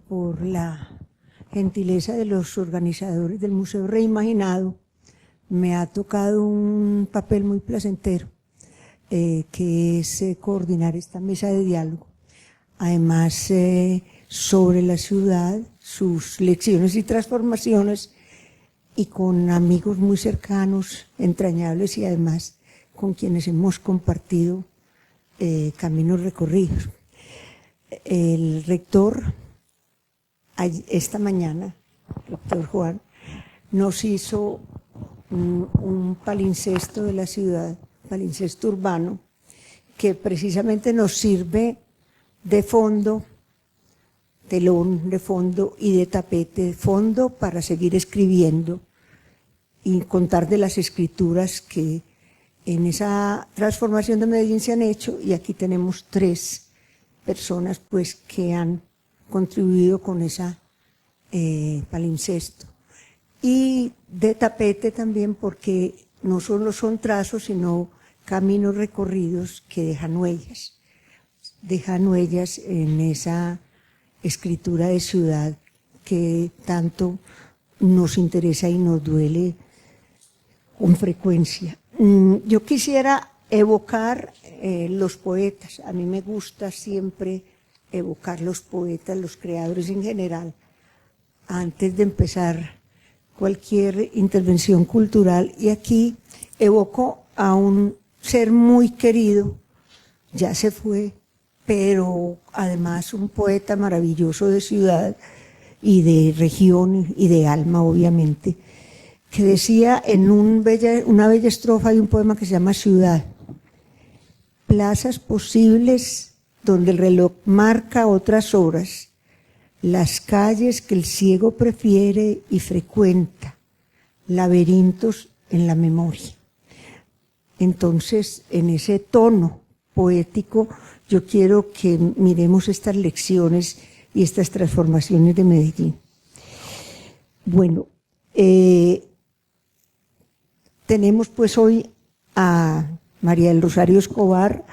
por la gentileza de los organizadores del Museo Reimaginado. Me ha tocado un papel muy placentero, que es coordinar esta mesa de diálogo. Además, sobre la ciudad, sus lecciones y transformaciones, y con amigos muy cercanos, entrañables, y además con quienes hemos compartido caminos recorridos. El rector, esta mañana, el rector Juan, nos hizo un palincesto de la ciudad, palincesto urbano, que precisamente nos sirve de fondo, telón de fondo y de tapete de fondo para seguir escribiendo y contar de las escrituras que en esa transformación de Medellín se han hecho, y aquí tenemos 3 personas pues que han contribuido con esa palincesto. Y de tapete también, porque no solo son trazos, sino caminos recorridos que dejan huellas en esa escritura de ciudad que tanto nos interesa y nos duele con frecuencia. Yo quisiera evocar los poetas. A mí me gusta siempre evocar los poetas, los creadores en general, antes de empezar cualquier intervención cultural, y aquí evoco a un ser muy querido, ya se fue, pero además un poeta maravilloso de ciudad y de región y de alma, obviamente, que decía en una bella estrofa de un poema que se llama Ciudad: plazas posibles donde el reloj marca otras horas, las calles que el ciego prefiere y frecuenta, laberintos en la memoria. Entonces, en ese tono poético, yo quiero que miremos estas lecciones y estas transformaciones de Medellín. Bueno, tenemos pues hoy a María del Rosario Escobar,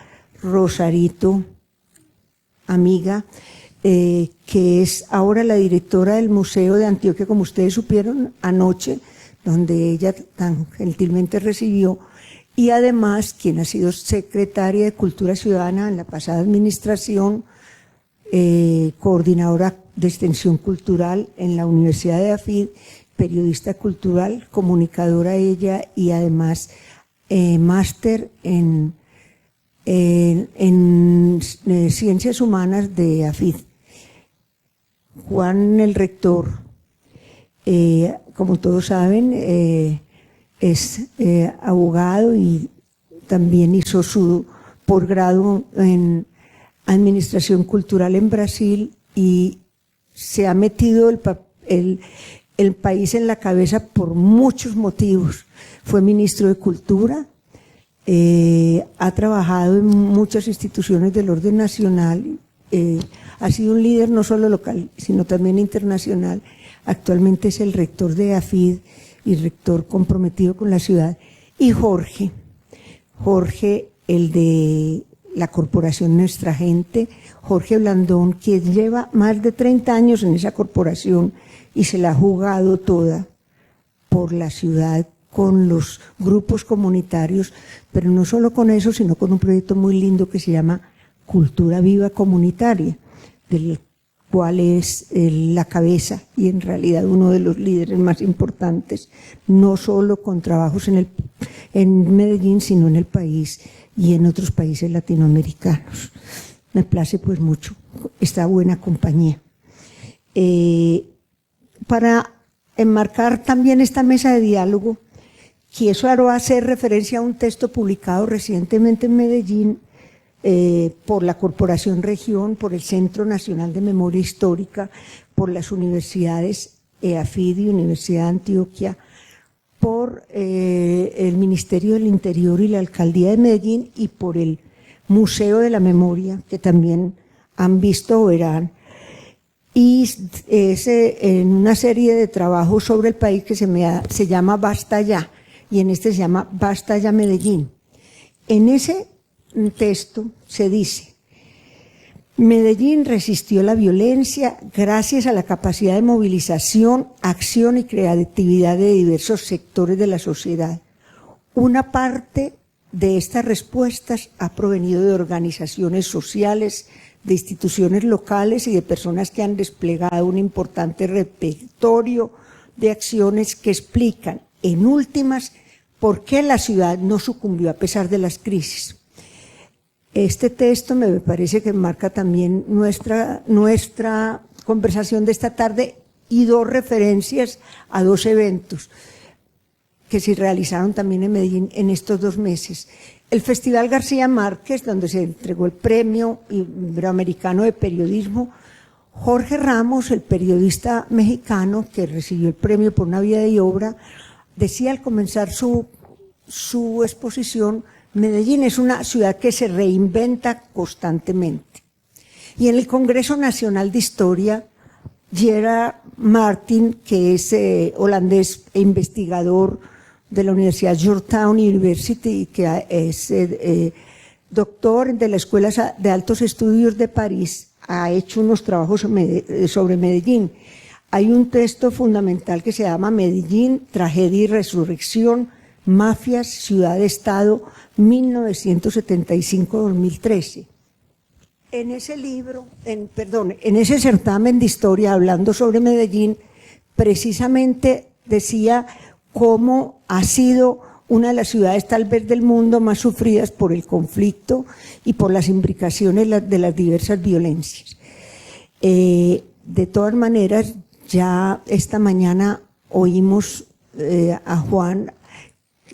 Rosarito, amiga, que es ahora la directora del Museo de Antioquia, como ustedes supieron anoche, donde ella tan gentilmente recibió, y además quien ha sido secretaria de Cultura Ciudadana en la pasada administración, coordinadora de extensión cultural en la Universidad de AFID, periodista cultural, comunicadora ella, y además máster en Ciencias Humanas de AFID. Juan, el rector, como todos saben, es abogado y también hizo su posgrado en Administración Cultural en Brasil, y se ha metido el país en la cabeza por muchos motivos. Fue ministro de Cultura, ha trabajado en muchas instituciones del orden nacional, ha sido un líder no solo local, sino también internacional. Actualmente es el rector de AFID y rector comprometido con la ciudad. Y Jorge, el de la corporación Nuestra Gente, Jorge Blandón, que lleva más de 30 años en esa corporación y se la ha jugado toda por la ciudad, con los grupos comunitarios, pero no solo con eso, sino con un proyecto muy lindo que se llama Cultura Viva Comunitaria, del cual es la cabeza y en realidad uno de los líderes más importantes, no solo con trabajos en Medellín, sino en el país y en otros países latinoamericanos. Me place pues mucho esta buena compañía. Para enmarcar también esta mesa de diálogo, quiero hacer referencia a un texto publicado recientemente en Medellín por la Corporación Región, por el Centro Nacional de Memoria Histórica, por las universidades EAFID y Universidad de Antioquia, por el Ministerio del Interior y la Alcaldía de Medellín, y por el Museo de la Memoria, que también han visto o verán, y es en una serie de trabajos sobre el país que se llama Basta Ya, y en este se llama Basta Ya Medellín. En ese texto se dice: Medellín resistió la violencia gracias a la capacidad de movilización, acción y creatividad de diversos sectores de la sociedad. Una parte de estas respuestas ha provenido de organizaciones sociales, de instituciones locales y de personas que han desplegado un importante repertorio de acciones que explican, en últimas, por qué la ciudad no sucumbió a pesar de las crisis. Este texto me parece que marca también nuestra conversación de esta tarde y dos referencias a dos eventos que se realizaron también en Medellín en estos 2 meses. El Festival García Márquez, donde se entregó el Premio Iberoamericano de Periodismo. Jorge Ramos, el periodista mexicano que recibió el premio por una vida y obra, decía al comenzar su exposición: Medellín es una ciudad que se reinventa constantemente. Y en el Congreso Nacional de Historia, Gerard Martin, que es holandés e investigador de la Universidad Georgetown University y que es doctor de la Escuela de Altos Estudios de París, ha hecho unos trabajos sobre Medellín. Hay un texto fundamental que se llama Medellín, Tragedia y Resurrección, Mafias, Ciudad-Estado, 1975-2013. En ese libro, en ese certamen de historia, hablando sobre Medellín, precisamente decía cómo ha sido una de las ciudades tal vez del mundo más sufridas por el conflicto y por las implicaciones de las diversas violencias. De todas maneras, ya esta mañana oímos a Juan.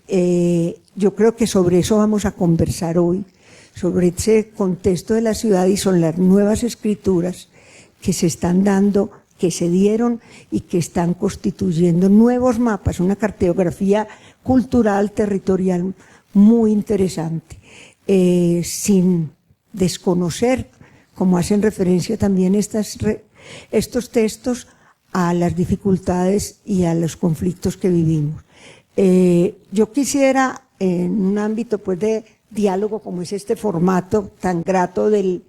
Yo creo que sobre eso vamos a conversar hoy, sobre ese contexto de la ciudad, y son las nuevas escrituras que se están dando, que se dieron y que están constituyendo nuevos mapas, una cartografía cultural, territorial muy interesante, sin desconocer, como hacen referencia también estos textos, a las dificultades y a los conflictos que vivimos. Yo quisiera, en un ámbito pues de diálogo como es este formato tan grato del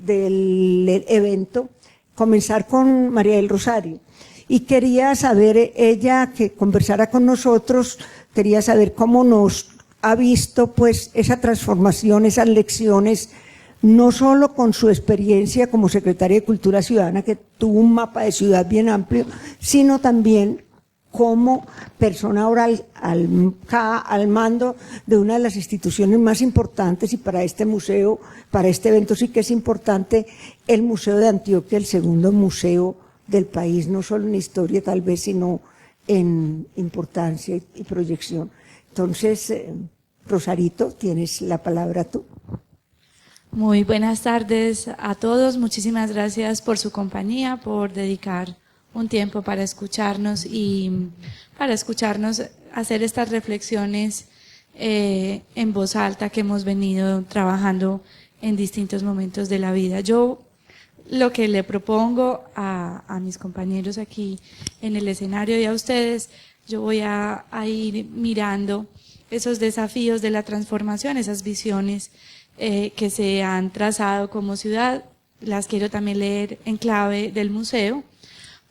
evento, comenzar con María del Rosario. Y quería saber, ella que conversara con nosotros, quería saber cómo nos ha visto pues esa transformación, esas lecciones, no solo con su experiencia como secretaria de Cultura Ciudadana, que tuvo un mapa de ciudad bien amplio, sino también como persona ahora al mando de una de las instituciones más importantes, y para este museo, para este evento sí que es importante, el Museo de Antioquia, el segundo museo del país, no solo en historia tal vez, sino en importancia y proyección. Entonces, Rosarito, tienes la palabra tú. Muy buenas tardes a todos, muchísimas gracias por su compañía, por dedicar un tiempo para escucharnos y para escucharnos hacer estas reflexiones en voz alta que hemos venido trabajando en distintos momentos de la vida. Yo lo que le propongo a mis compañeros aquí en el escenario y a ustedes, yo voy a ir mirando esos desafíos de la transformación, esas visiones que se han trazado como ciudad. Las quiero también leer en clave del museo,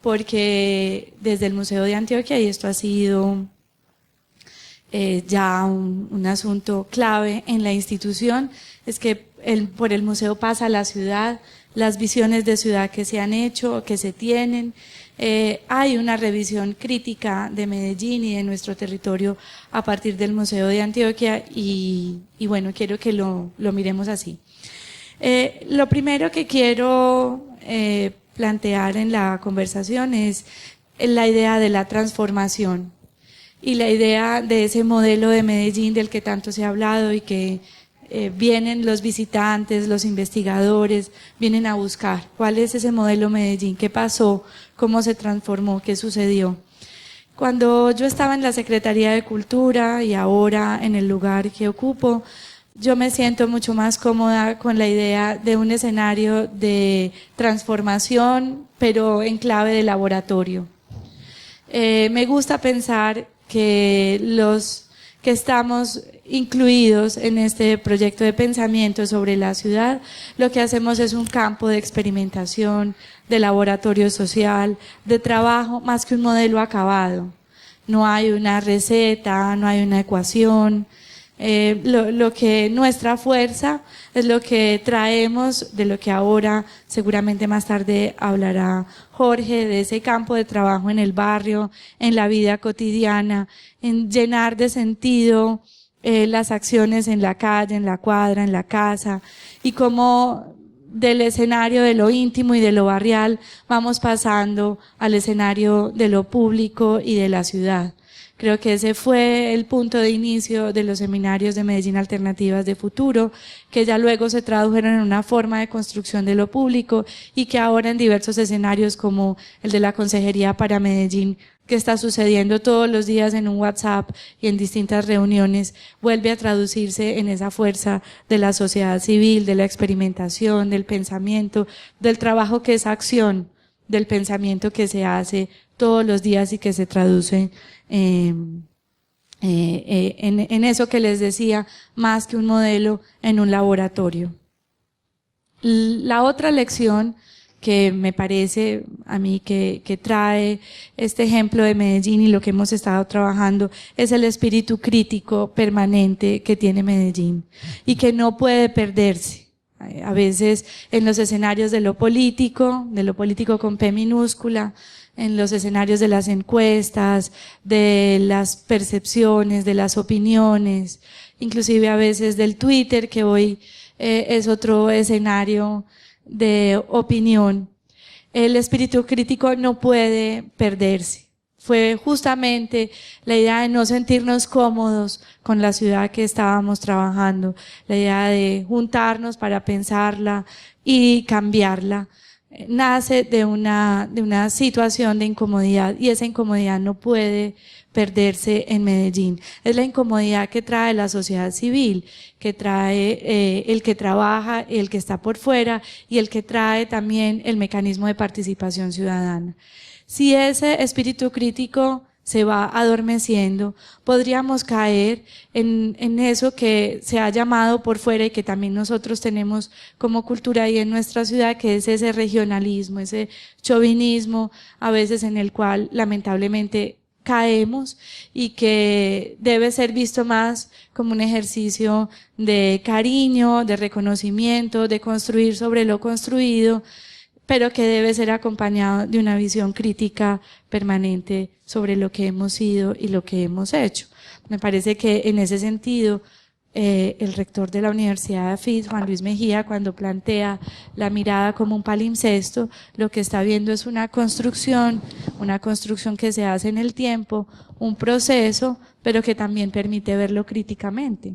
porque desde el Museo de Antioquia, y esto ha sido ya un asunto clave en la institución, es que por el museo pasa la ciudad, las visiones de ciudad que se han hecho, que se tienen. Hay una revisión crítica de Medellín y de nuestro territorio a partir del Museo de Antioquia y bueno, quiero que lo miremos así. Lo primero que quiero plantear en la conversación es la idea de la transformación y la idea de ese modelo de Medellín del que tanto se ha hablado y que vienen los visitantes, los investigadores, vienen a buscar cuál es ese modelo Medellín, qué pasó, cómo se transformó, qué sucedió. Cuando yo estaba en la Secretaría de Cultura y ahora en el lugar que ocupo, yo me siento mucho más cómoda con la idea de un escenario de transformación, pero en clave de laboratorio. Me gusta pensar que que estamos incluidos en este proyecto de pensamiento sobre la ciudad, lo que hacemos es un campo de experimentación, de laboratorio social, de trabajo, más que un modelo acabado. No hay una receta, no hay una ecuación. Lo que nuestra fuerza es lo que traemos, de lo que ahora seguramente más tarde hablará Jorge, de ese campo de trabajo en el barrio, en la vida cotidiana, en llenar de sentido las acciones en la calle, en la cuadra, en la casa, y cómo del escenario de lo íntimo y de lo barrial vamos pasando al escenario de lo público y de la ciudad. Creo que ese fue el punto de inicio de los seminarios de Medellín Alternativas de Futuro, que ya luego se tradujeron en una forma de construcción de lo público y que ahora en diversos escenarios como el de la Consejería para Medellín, que está sucediendo todos los días en un WhatsApp y en distintas reuniones, vuelve a traducirse en esa fuerza de la sociedad civil, de la experimentación, del pensamiento, del trabajo que es acción, del pensamiento que se hace todos los días y que se traduce en eso que les decía, más que un modelo, en un laboratorio. La otra lección que me parece a mí que trae este ejemplo de Medellín y lo que hemos estado trabajando es el espíritu crítico permanente que tiene Medellín y que no puede perderse. A veces en los escenarios de lo político con P minúscula, en los escenarios de las encuestas, de las percepciones, de las opiniones, inclusive a veces del Twitter, que hoy es otro escenario de opinión. El espíritu crítico no puede perderse. Fue justamente la idea de no sentirnos cómodos con la ciudad que estábamos trabajando, la idea de juntarnos para pensarla y cambiarla. Nace de una situación de incomodidad y esa incomodidad no puede perderse en Medellín. Es la incomodidad que trae la sociedad civil, que trae el que trabaja, el que está por fuera y el que trae también el mecanismo de participación ciudadana. Si ese espíritu crítico se va adormeciendo, podríamos caer en eso que se ha llamado por fuera y que también nosotros tenemos como cultura ahí en nuestra ciudad, que es ese regionalismo, ese chauvinismo, a veces en el cual lamentablemente caemos y que debe ser visto más como un ejercicio de cariño, de reconocimiento, de construir sobre lo construido, pero que debe ser acompañado de una visión crítica permanente sobre lo que hemos sido y lo que hemos hecho. Me parece que en ese sentido, el rector de la Universidad de AFIT, Juan Luis Mejía, cuando plantea la mirada como un palimpsesto, lo que está viendo es una construcción que se hace en el tiempo, un proceso, pero que también permite verlo críticamente.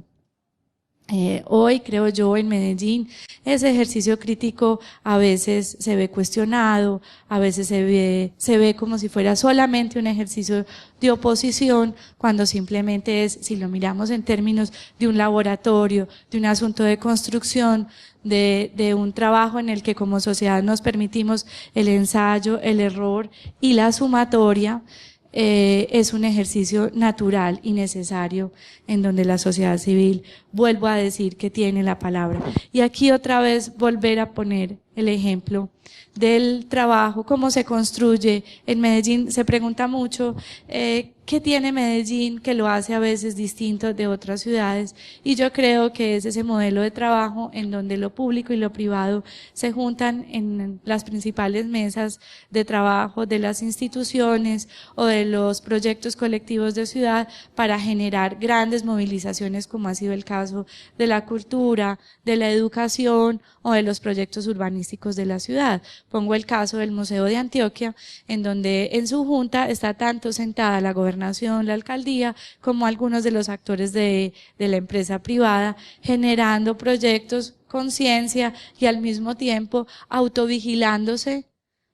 Hoy, creo yo, en Medellín, ese ejercicio crítico a veces se ve cuestionado, a veces se ve como si fuera solamente un ejercicio de oposición, cuando simplemente es, si lo miramos en términos de un laboratorio, de un asunto de construcción, de un trabajo en el que como sociedad nos permitimos el ensayo, el error y la sumatoria, es un ejercicio natural y necesario en donde la sociedad civil, vuelvo a decir, que tiene la palabra. Y aquí otra vez volver a poner el ejemplo del trabajo, cómo se construye en Medellín. Se pregunta mucho qué tiene Medellín que lo hace a veces distinto de otras ciudades, y yo creo que es ese modelo de trabajo en donde lo público y lo privado se juntan en las principales mesas de trabajo de las instituciones o de los proyectos colectivos de ciudad para generar grandes movilizaciones, como ha sido el caso de la cultura, de la educación o de los proyectos urbanísticos de la ciudad. Pongo el caso del Museo de Antioquia, en donde en su junta está tanto sentada la gobernación, la alcaldía, como algunos de los actores de la empresa privada, generando proyectos con ciencia y al mismo tiempo autovigilándose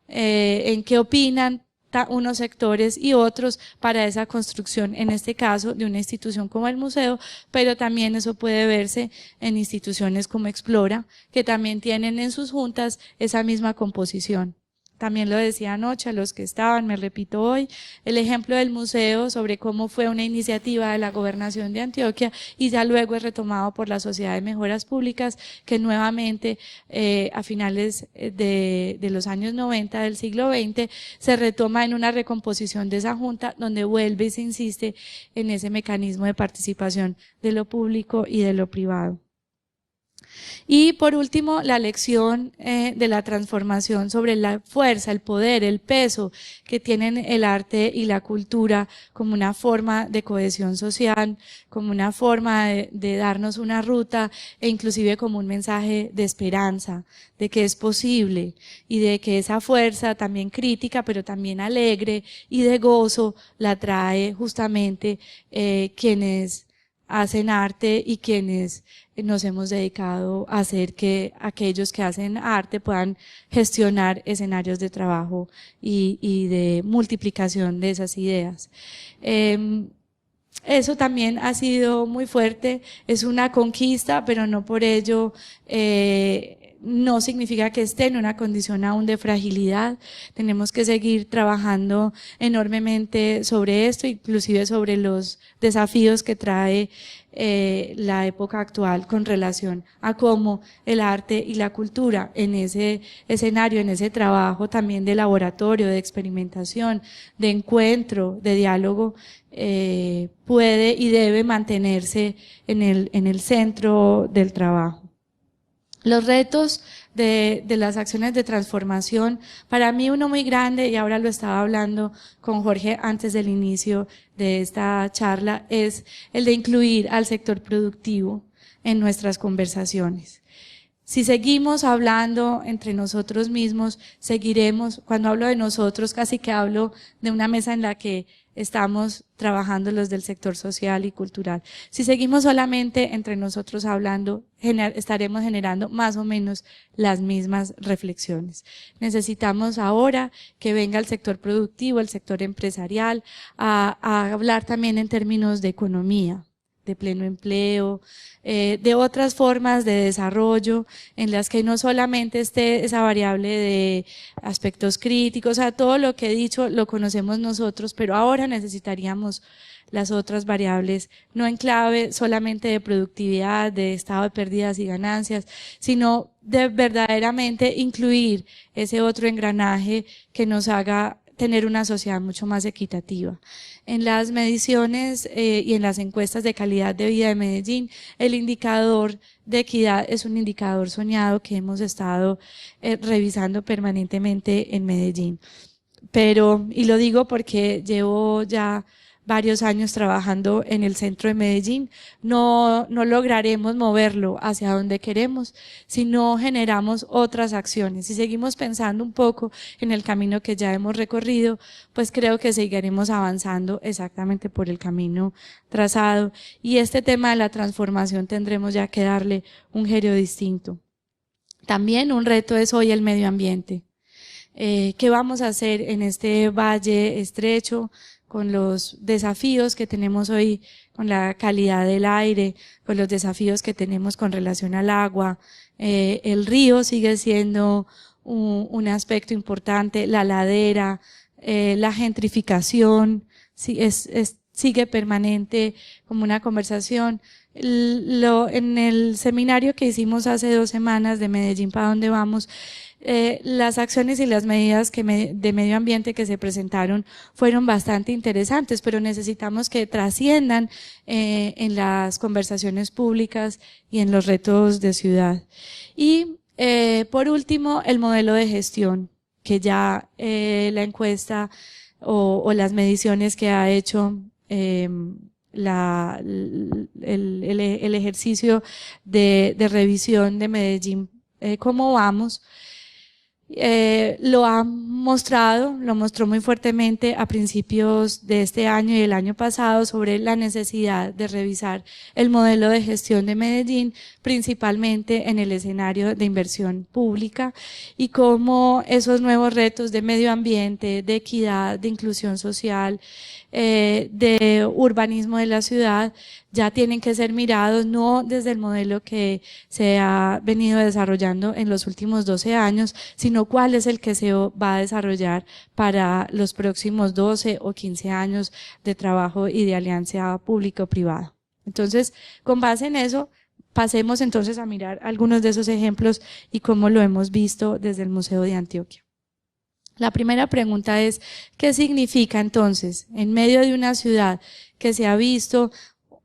en qué opinan unos sectores y otros para esa construcción, en este caso de una institución como el museo, pero también eso puede verse en instituciones como Explora, que también tienen en sus juntas esa misma composición. también lo decía anoche a los que estaban, me repito hoy, el ejemplo del museo sobre cómo fue una iniciativa de la Gobernación de Antioquia y ya luego es retomado por la Sociedad de Mejoras Públicas, que nuevamente a finales de los años 90 del siglo XX se retoma en una recomposición de esa junta donde vuelve y se insiste en ese mecanismo de participación de lo público y de lo privado. Y por último, la lección de la transformación sobre la fuerza, el poder, el peso que tienen el arte y la cultura como una forma de cohesión social, como una forma de darnos una ruta e inclusive como un mensaje de esperanza, de que es posible y de que esa fuerza también crítica, pero también alegre y de gozo la trae justamente quienes hacen arte y quienes nos hemos dedicado a hacer que aquellos que hacen arte puedan gestionar escenarios de trabajo y de multiplicación de esas ideas. Eso también ha sido muy fuerte, es una conquista, pero no por ello no significa que esté en una condición aún de fragilidad. Tenemos que seguir trabajando enormemente sobre esto, inclusive sobre los desafíos que trae la época actual con relación a cómo el arte y la cultura en ese escenario, en ese trabajo también de laboratorio, de experimentación, de encuentro, de diálogo, puede y debe mantenerse en el centro del trabajo. Los retos de las acciones de transformación, para mí uno muy grande, y ahora lo estaba hablando con Jorge antes del inicio de esta charla, es el de incluir al sector productivo en nuestras conversaciones. Si seguimos hablando entre nosotros mismos, seguiremos, cuando hablo de nosotros, casi que hablo de una mesa en la que estamos trabajando los del sector social y cultural. Si seguimos solamente entre nosotros hablando, estaremos generando más o menos las mismas reflexiones. Necesitamos ahora que venga el sector productivo, el sector empresarial, a hablar también en términos de economía, de pleno empleo, de otras formas de desarrollo en las que no solamente esté esa variable de aspectos críticos, o sea, todo lo que he dicho lo conocemos nosotros, pero ahora necesitaríamos las otras variables, no en clave solamente de productividad, de estado de pérdidas y ganancias, sino de verdaderamente incluir ese otro engranaje que nos haga tener una sociedad mucho más equitativa. En las mediciones y en las encuestas de calidad de vida de Medellín, el indicador de equidad es un indicador soñado que hemos estado revisando permanentemente en Medellín. Pero, y lo digo porque llevo ya varios años trabajando en el centro de Medellín, no lograremos moverlo hacia donde queremos si no generamos otras acciones. Si seguimos pensando un poco en el camino que ya hemos recorrido, pues creo que seguiremos avanzando exactamente por el camino trazado. Y este tema de la transformación tendremos ya que darle un giro distinto. También un reto es hoy el medio ambiente. ¿Qué vamos a hacer en este valle estrecho? Con los desafíos que tenemos hoy con la calidad del aire, con los desafíos que tenemos con relación al agua. El río sigue siendo un aspecto importante, la ladera, la gentrificación, sigue permanente como una conversación. En el seminario que hicimos hace 2 semanas de Medellín para dónde vamos, las acciones y las medidas de medio ambiente que se presentaron fueron bastante interesantes, pero necesitamos que trasciendan en las conversaciones públicas y en los retos de ciudad. Y por último, el modelo de gestión, que ya la encuesta o las mediciones que ha hecho el ejercicio de revisión de Medellín, cómo vamos, lo mostró muy fuertemente a principios de este año y el año pasado sobre la necesidad de revisar el modelo de gestión de Medellín, principalmente en el escenario de inversión pública, y cómo esos nuevos retos de medio ambiente, de equidad, de inclusión social, de urbanismo de la ciudad, ya tienen que ser mirados no desde el modelo que se ha venido desarrollando en los últimos 12 años, sino cuál es el que se va a desarrollar para los próximos 12 o 15 años de trabajo y de alianza público-privada. Entonces, con base en eso, pasemos entonces a mirar algunos de esos ejemplos y cómo lo hemos visto desde el Museo de Antioquia. La primera pregunta es, ¿qué significa entonces, en medio de una ciudad que se ha visto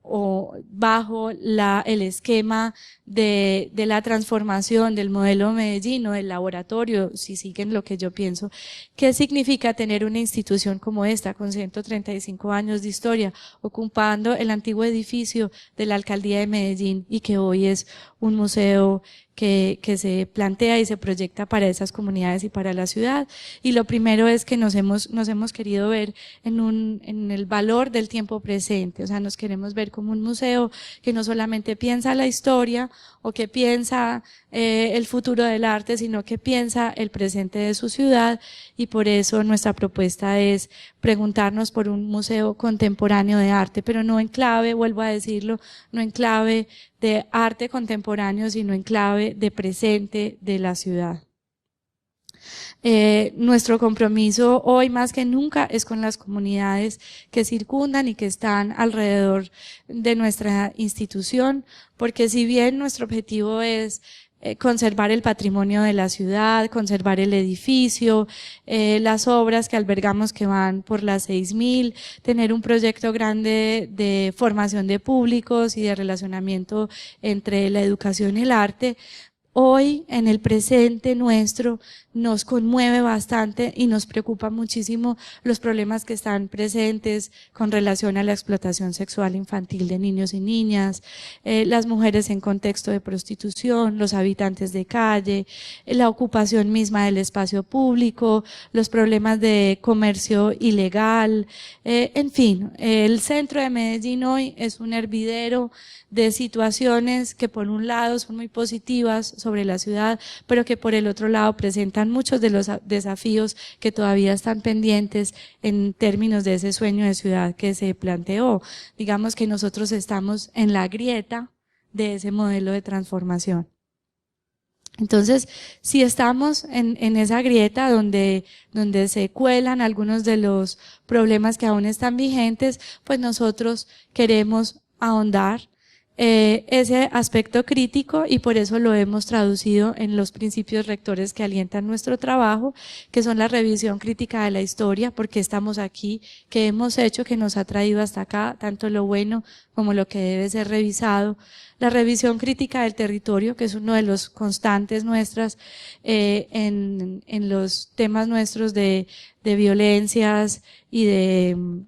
o bajo el esquema de la transformación del modelo Medellín o del laboratorio, si siguen lo que yo pienso, qué significa tener una institución como esta con 135 años de historia, ocupando el antiguo edificio de la Alcaldía de Medellín y que hoy es un museo que se plantea y se proyecta para esas comunidades y para la ciudad? Y lo primero es que nos hemos querido ver en el valor del tiempo presente, o sea, nos queremos ver como un museo que no solamente piensa la historia o que piensa el futuro del arte, sino que piensa el presente de su ciudad, y por eso nuestra propuesta es preguntarnos por un museo contemporáneo de arte, pero no en clave, vuelvo a decirlo, no en clave de arte contemporáneo, sino en clave de presente de la ciudad. Nuestro compromiso hoy más que nunca es con las comunidades que circundan y que están alrededor de nuestra institución, porque si bien nuestro objetivo es conservar el patrimonio de la ciudad, conservar el edificio, las obras que albergamos que van por las 6000, tener un proyecto grande de formación de públicos y de relacionamiento entre la educación y el arte, hoy, en el presente nuestro, nos conmueve bastante y nos preocupa muchísimo los problemas que están presentes con relación a la explotación sexual infantil de niños y niñas, las mujeres en contexto de prostitución, los habitantes de calle, la ocupación misma del espacio público, los problemas de comercio ilegal, en fin, el centro de Medellín hoy es un hervidero de situaciones que por un lado son muy positivas sobre la ciudad, pero que por el otro lado presentan muchos de los desafíos que todavía están pendientes en términos de ese sueño de ciudad que se planteó. Digamos que nosotros estamos en la grieta de ese modelo de transformación. Entonces, si estamos en esa grieta donde se cuelan algunos de los problemas que aún están vigentes, pues nosotros queremos ahondar ese aspecto crítico, y por eso lo hemos traducido en los principios rectores que alientan nuestro trabajo, que son la revisión crítica de la historia, porque estamos aquí, que hemos hecho, que nos ha traído hasta acá, tanto lo bueno como lo que debe ser revisado, la revisión crítica del territorio, que es uno de los constantes nuestras en los temas nuestros de violencias y del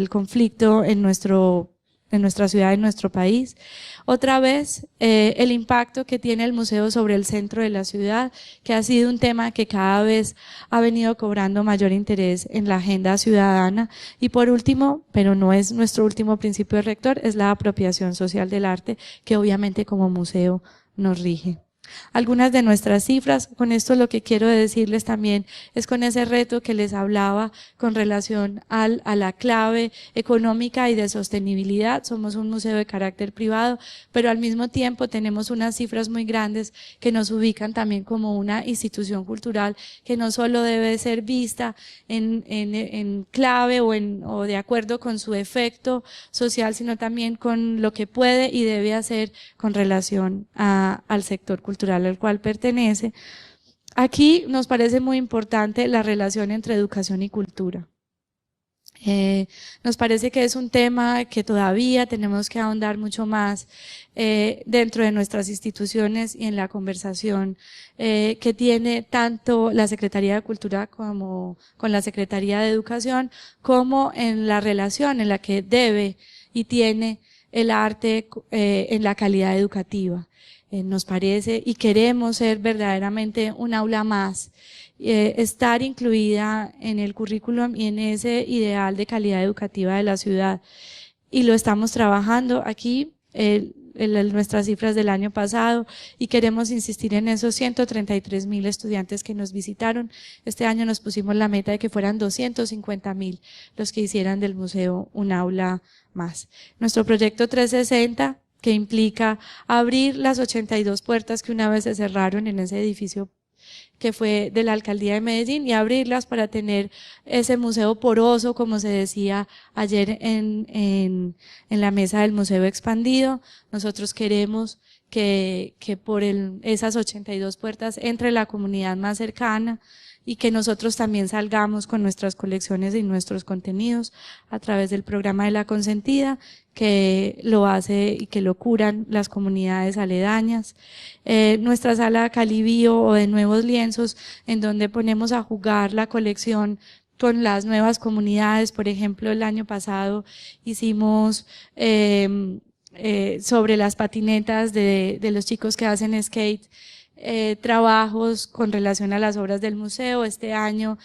conflicto en nuestra ciudad, en nuestro país. Otra vez, el impacto que tiene el museo sobre el centro de la ciudad, que ha sido un tema que cada vez ha venido cobrando mayor interés en la agenda ciudadana. Y por último, pero no es nuestro último principio rector, es la apropiación social del arte, que obviamente como museo nos rige. Algunas de nuestras cifras, con esto lo que quiero decirles también es con ese reto que les hablaba con relación a la clave económica y de sostenibilidad. Somos un museo de carácter privado, pero al mismo tiempo tenemos unas cifras muy grandes que nos ubican también como una institución cultural que no solo debe ser vista en clave o de acuerdo con su efecto social, sino también con lo que puede y debe hacer con relación al sector cultural al cual pertenece. Aquí nos parece muy importante la relación entre educación y cultura. Nos parece que es un tema que todavía tenemos que ahondar mucho más dentro de nuestras instituciones y en la conversación que tiene tanto la Secretaría de Cultura como con la Secretaría de Educación, como en la relación en la que debe y tiene el arte en la calidad educativa. Nos parece y queremos ser verdaderamente un aula más, estar incluida en el currículum y en ese ideal de calidad educativa de la ciudad, y lo estamos trabajando aquí. nuestras cifras del año pasado y queremos insistir en esos 133.000 estudiantes que nos visitaron. Este año nos pusimos la meta de que fueran 250.000 los que hicieran del museo un aula más. Nuestro proyecto 360, que implica abrir las 82 puertas que una vez se cerraron en ese edificio que fue de la Alcaldía de Medellín, y abrirlas para tener ese museo poroso, como se decía ayer en la mesa del museo expandido. Nosotros queremos que por esas 82 puertas entre la comunidad más cercana, y que nosotros también salgamos con nuestras colecciones y nuestros contenidos a través del programa de La Consentida, que lo hace y que lo curan las comunidades aledañas. Nuestra sala Calibío o de Nuevos Lienzos, en donde ponemos a jugar la colección con las nuevas comunidades. Por ejemplo, el año pasado hicimos sobre las patinetas de los chicos que hacen skate, trabajos con relación a las obras del museo. Este año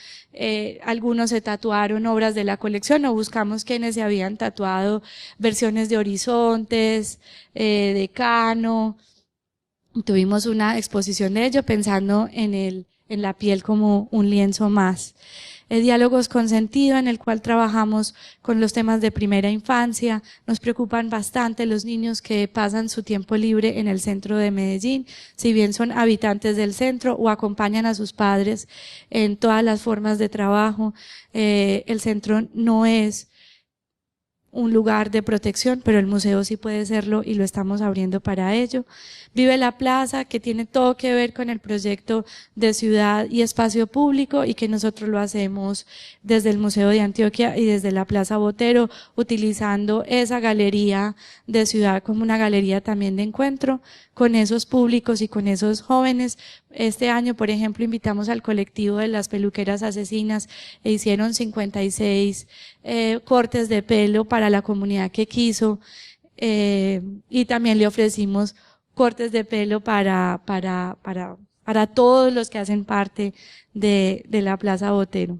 algunos se tatuaron obras de la colección, o buscamos quienes se habían tatuado versiones de Horizontes, de Cano. Tuvimos una exposición de ello pensando en la piel como un lienzo más. Diálogos con Sentido, en el cual trabajamos con los temas de primera infancia. Nos preocupan bastante los niños que pasan su tiempo libre en el centro de Medellín, si bien son habitantes del centro o acompañan a sus padres en todas las formas de trabajo. El centro no es un lugar de protección, pero el museo sí puede serlo y lo estamos abriendo para ello. Vive la Plaza, que tiene todo que ver con el proyecto de ciudad y espacio público, y que nosotros lo hacemos desde el Museo de Antioquia y desde la Plaza Botero, utilizando esa galería de ciudad como una galería también de encuentro con esos públicos y con esos jóvenes. Este año, por ejemplo, invitamos al colectivo de las peluqueras asesinas e hicieron 56 cortes de pelo para la comunidad que quiso, y también le ofrecimos cortes de pelo para todos los que hacen parte de la Plaza Botero.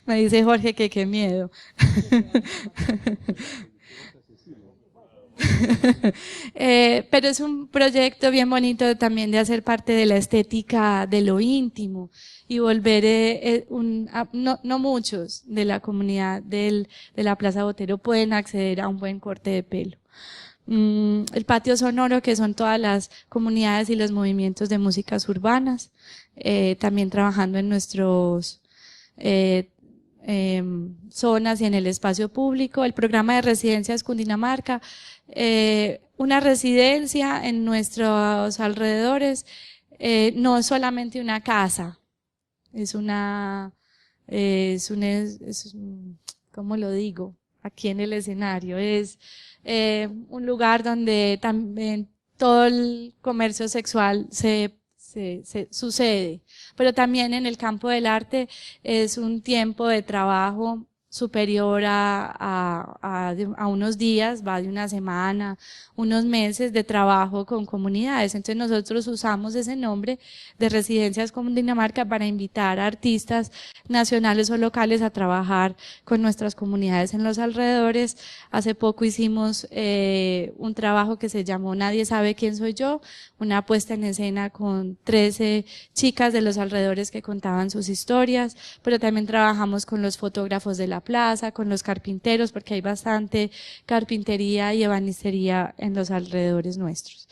Me dice Jorge que qué miedo. Pero es un proyecto bien bonito también de hacer parte de la estética de lo íntimo y volver no muchos de la comunidad de la Plaza Botero pueden acceder a un buen corte de pelo. El patio sonoro, que son todas las comunidades y los movimientos de músicas urbanas, también trabajando en nuestros zonas y en el espacio público. El programa de residencias Cundinamarca, una residencia en nuestros alrededores, no es solamente una casa, ¿cómo lo digo? Aquí en el escenario, es un lugar donde también todo el comercio sexual se sucede, pero también en el campo del arte es un tiempo de trabajo superior a unos días, va de una semana, unos meses de trabajo con comunidades. Entonces nosotros usamos ese nombre de Residencias Cundinamarca para invitar a artistas nacionales o locales a trabajar con nuestras comunidades en los alrededores. Hace poco hicimos un trabajo que se llamó Nadie sabe quién soy yo, una puesta en escena con 13 chicas de los alrededores que contaban sus historias, pero también trabajamos con los fotógrafos de la plaza, con los carpinteros, porque hay bastante carpintería y ebanistería en los alrededores nuestros.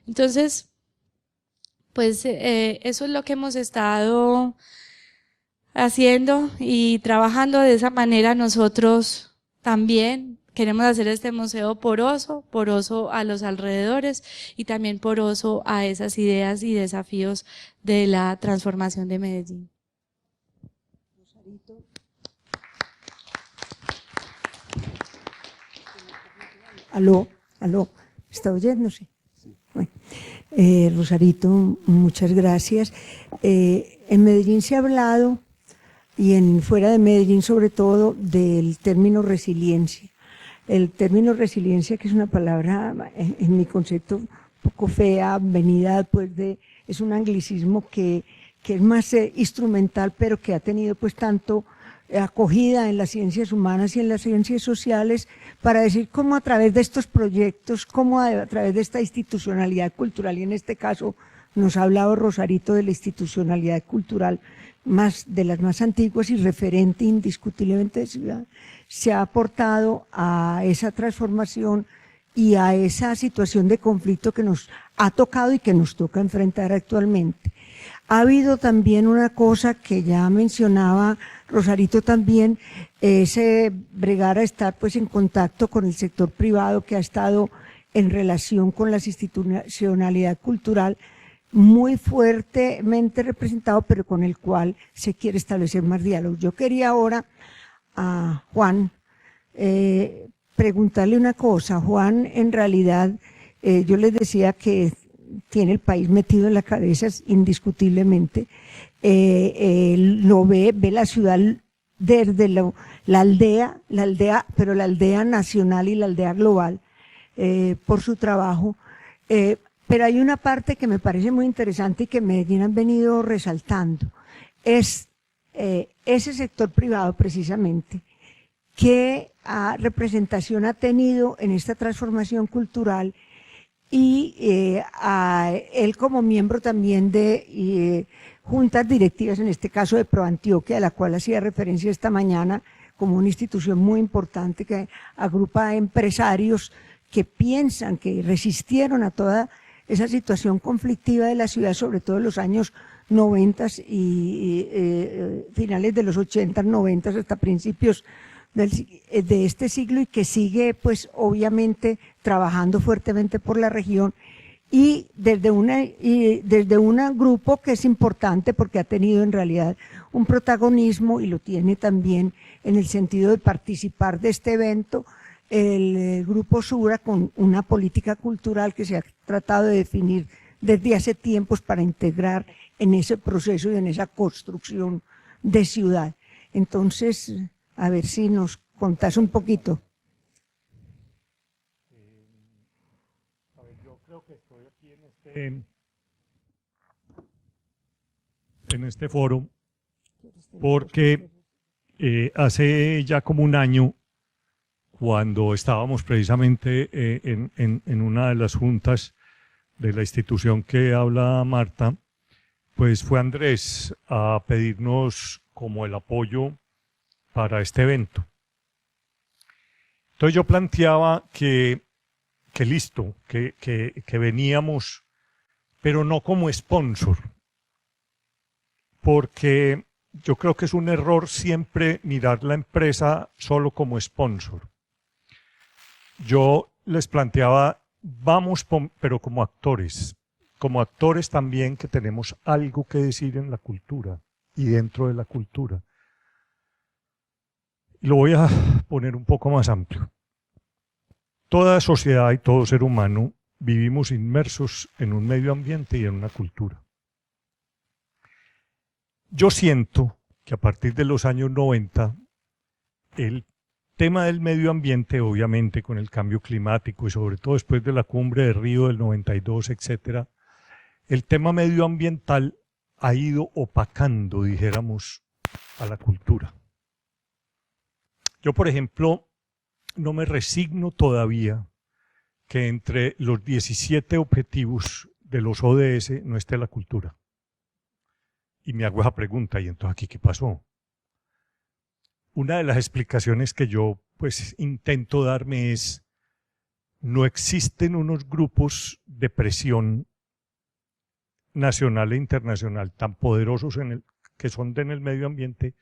Entonces, pues eso es lo que hemos estado haciendo y trabajando de esa manera. Nosotros también queremos hacer este museo poroso a los alrededores y también poroso a esas ideas y desafíos de la transformación de Medellín. Aló, ¿está oyéndose? Bueno, Rosarito, muchas gracias. En Medellín se ha hablado, y fuera de Medellín sobre todo, del término resiliencia. El término resiliencia, que es una palabra, en mi concepto, un poco fea, venida pues es un anglicismo que que es más instrumental, pero que ha tenido pues tanto acogida en las ciencias humanas y en las ciencias sociales, para decir cómo a través de estos proyectos, cómo a través de esta institucionalidad cultural, y en este caso nos ha hablado Rosarito de la institucionalidad cultural de las más antiguas y referente indiscutiblemente de ciudad, se ha aportado a esa transformación y a esa situación de conflicto que nos ha tocado y que nos toca enfrentar actualmente. Ha habido también una cosa que ya mencionaba Rosarito también, es bregar a estar pues en contacto con el sector privado que ha estado en relación con la institucionalidad cultural muy fuertemente representado, pero con el cual se quiere establecer más diálogo. Yo quería ahora a Juan preguntarle una cosa. Juan, en realidad, yo les decía que tiene el país metido en la cabeza indiscutiblemente, lo ve la ciudad desde la aldea, pero la aldea nacional y la aldea global, por su trabajo, pero hay una parte que me parece muy interesante y que Medellín han venido resaltando, es ese sector privado precisamente, qué representación ha tenido en esta transformación cultural, y a él como miembro también de juntas directivas, en este caso de ProAntioquia, a la cual hacía referencia esta mañana, como una institución muy importante que agrupa a empresarios que piensan, que resistieron a toda esa situación conflictiva de la ciudad, sobre todo en los años 90 y finales de los 80, 90 hasta principios de este siglo, y que sigue pues obviamente trabajando fuertemente por la región, y desde un grupo que es importante porque ha tenido en realidad un protagonismo y lo tiene también en el sentido de participar de este evento, el Grupo Sura, con una política cultural que se ha tratado de definir desde hace tiempos para integrar en ese proceso y en esa construcción de ciudad. Entonces, a ver si nos contás un poquito. A ver, yo creo que estoy aquí en este foro porque hace ya como un año, cuando estábamos precisamente en una de las juntas de la institución que habla Marta, pues fue Andrés a pedirnos como el apoyo para este evento. Entonces yo planteaba que listo, que veníamos, pero no como sponsor, porque yo creo que es un error siempre mirar la empresa solo como sponsor. Yo les planteaba, vamos, pero como actores también que tenemos algo que decir en la cultura y dentro de la cultura. Lo voy a poner un poco más amplio. Toda sociedad y todo ser humano vivimos inmersos en un medio ambiente y en una cultura. Yo siento que a partir de los años 90, el tema del medio ambiente, obviamente con el cambio climático y sobre todo después de la cumbre de Río del 92, etcétera, el tema medioambiental ha ido opacando, dijéramos, a la cultura. Yo, por ejemplo, no me resigno todavía que entre los 17 objetivos de los ODS no esté la cultura. Y me hago esa pregunta, ¿y entonces aquí qué pasó? Una de las explicaciones que yo pues intento darme es, no existen unos grupos de presión nacional e internacional tan poderosos que son en el medio ambiente,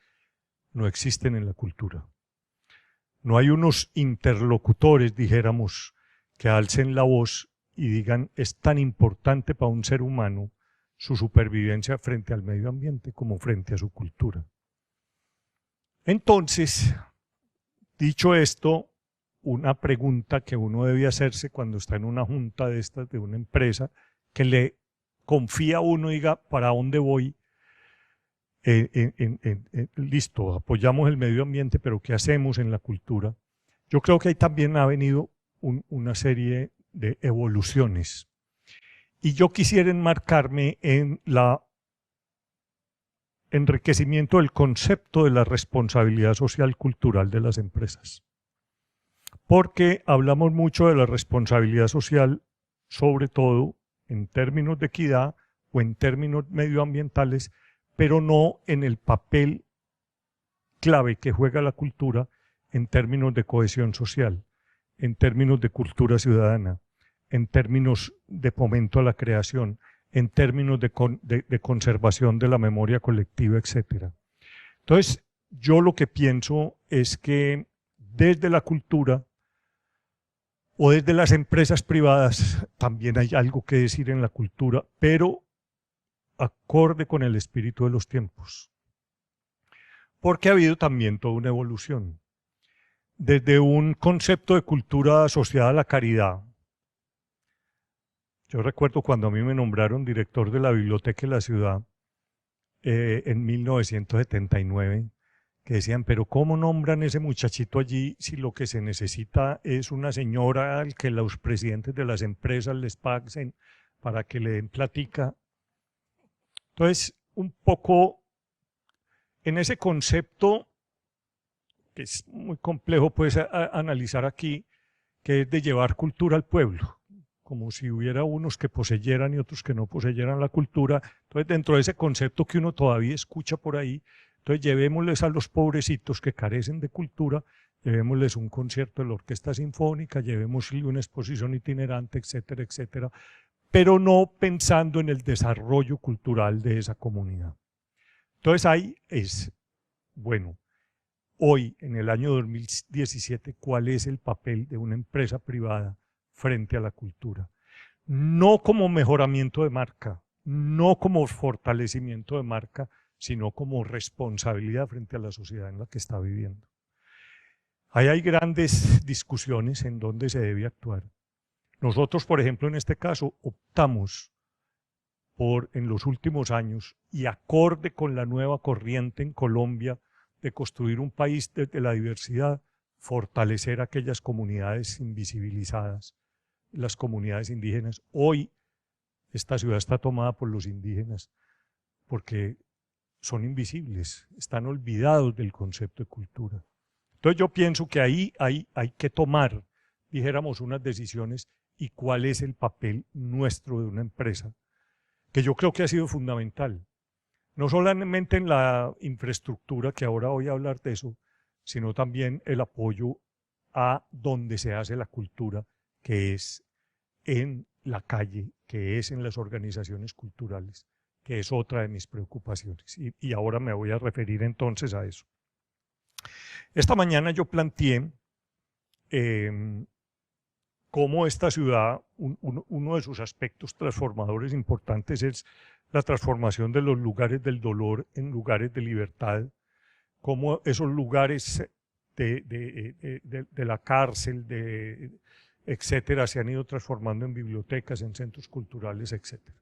no existen en la cultura. No hay unos interlocutores, dijéramos, que alcen la voz y digan, es tan importante para un ser humano su supervivencia frente al medio ambiente como frente a su cultura. Entonces, dicho esto, una pregunta que uno debe hacerse cuando está en una junta de estas, de una empresa, que le confía a uno y diga, ¿para dónde voy? Listo, apoyamos el medio ambiente, pero ¿qué hacemos en la cultura? Yo creo que ahí también ha venido una serie de evoluciones. Y yo quisiera enmarcarme en la enriquecimiento del concepto de la responsabilidad social cultural de las empresas. Porque hablamos mucho de la responsabilidad social, sobre todo en términos de equidad o en términos medioambientales, pero no en el papel clave que juega la cultura en términos de cohesión social, en términos de cultura ciudadana, en términos de fomento a la creación, en términos de conservación de la memoria colectiva, etc. Entonces, yo lo que pienso es que desde la cultura o desde las empresas privadas también hay algo que decir en la cultura, pero acorde con el espíritu de los tiempos. Porque ha habido también toda una evolución. Desde un concepto de cultura asociada a la caridad. Yo recuerdo cuando a mí me nombraron director de la Biblioteca de la Ciudad en 1979, que decían, pero ¿cómo nombran ese muchachito allí si lo que se necesita es una señora al que los presidentes de las empresas les paguen para que le den platica? Entonces, un poco en ese concepto, que es muy complejo pues analizar aquí, que es de llevar cultura al pueblo, como si hubiera unos que poseyeran y otros que no poseyeran la cultura. Entonces, dentro de ese concepto que uno todavía escucha por ahí, entonces llevémosles a los pobrecitos que carecen de cultura, llevémosles un concierto de la Orquesta Sinfónica, llevémosle una exposición itinerante, etcétera, etcétera, pero no pensando en el desarrollo cultural de esa comunidad. Entonces ahí es, bueno, hoy, en el año 2017, ¿cuál es el papel de una empresa privada frente a la cultura? No como mejoramiento de marca, no como fortalecimiento de marca, sino como responsabilidad frente a la sociedad en la que está viviendo. Ahí hay grandes discusiones en dónde se debe actuar. Nosotros, por ejemplo, en este caso, optamos por, en los últimos años, y acorde con la nueva corriente en Colombia de construir un país de la diversidad, fortalecer aquellas comunidades invisibilizadas, las comunidades indígenas. Hoy esta ciudad está tomada por los indígenas porque son invisibles, están olvidados del concepto de cultura. Entonces yo pienso que ahí hay que tomar, dijéramos, unas decisiones y cuál es el papel nuestro de una empresa, que yo creo que ha sido fundamental. No solamente en la infraestructura, que ahora voy a hablar de eso, sino también el apoyo a donde se hace la cultura, que es en la calle, que es en las organizaciones culturales, que es otra de mis preocupaciones. Y ahora me voy a referir entonces a eso. Esta mañana yo planteé cómo esta ciudad, uno de sus aspectos transformadores importantes es la transformación de los lugares del dolor en lugares de libertad, cómo esos lugares de la cárcel, etcétera, se han ido transformando en bibliotecas, en centros culturales, etcétera.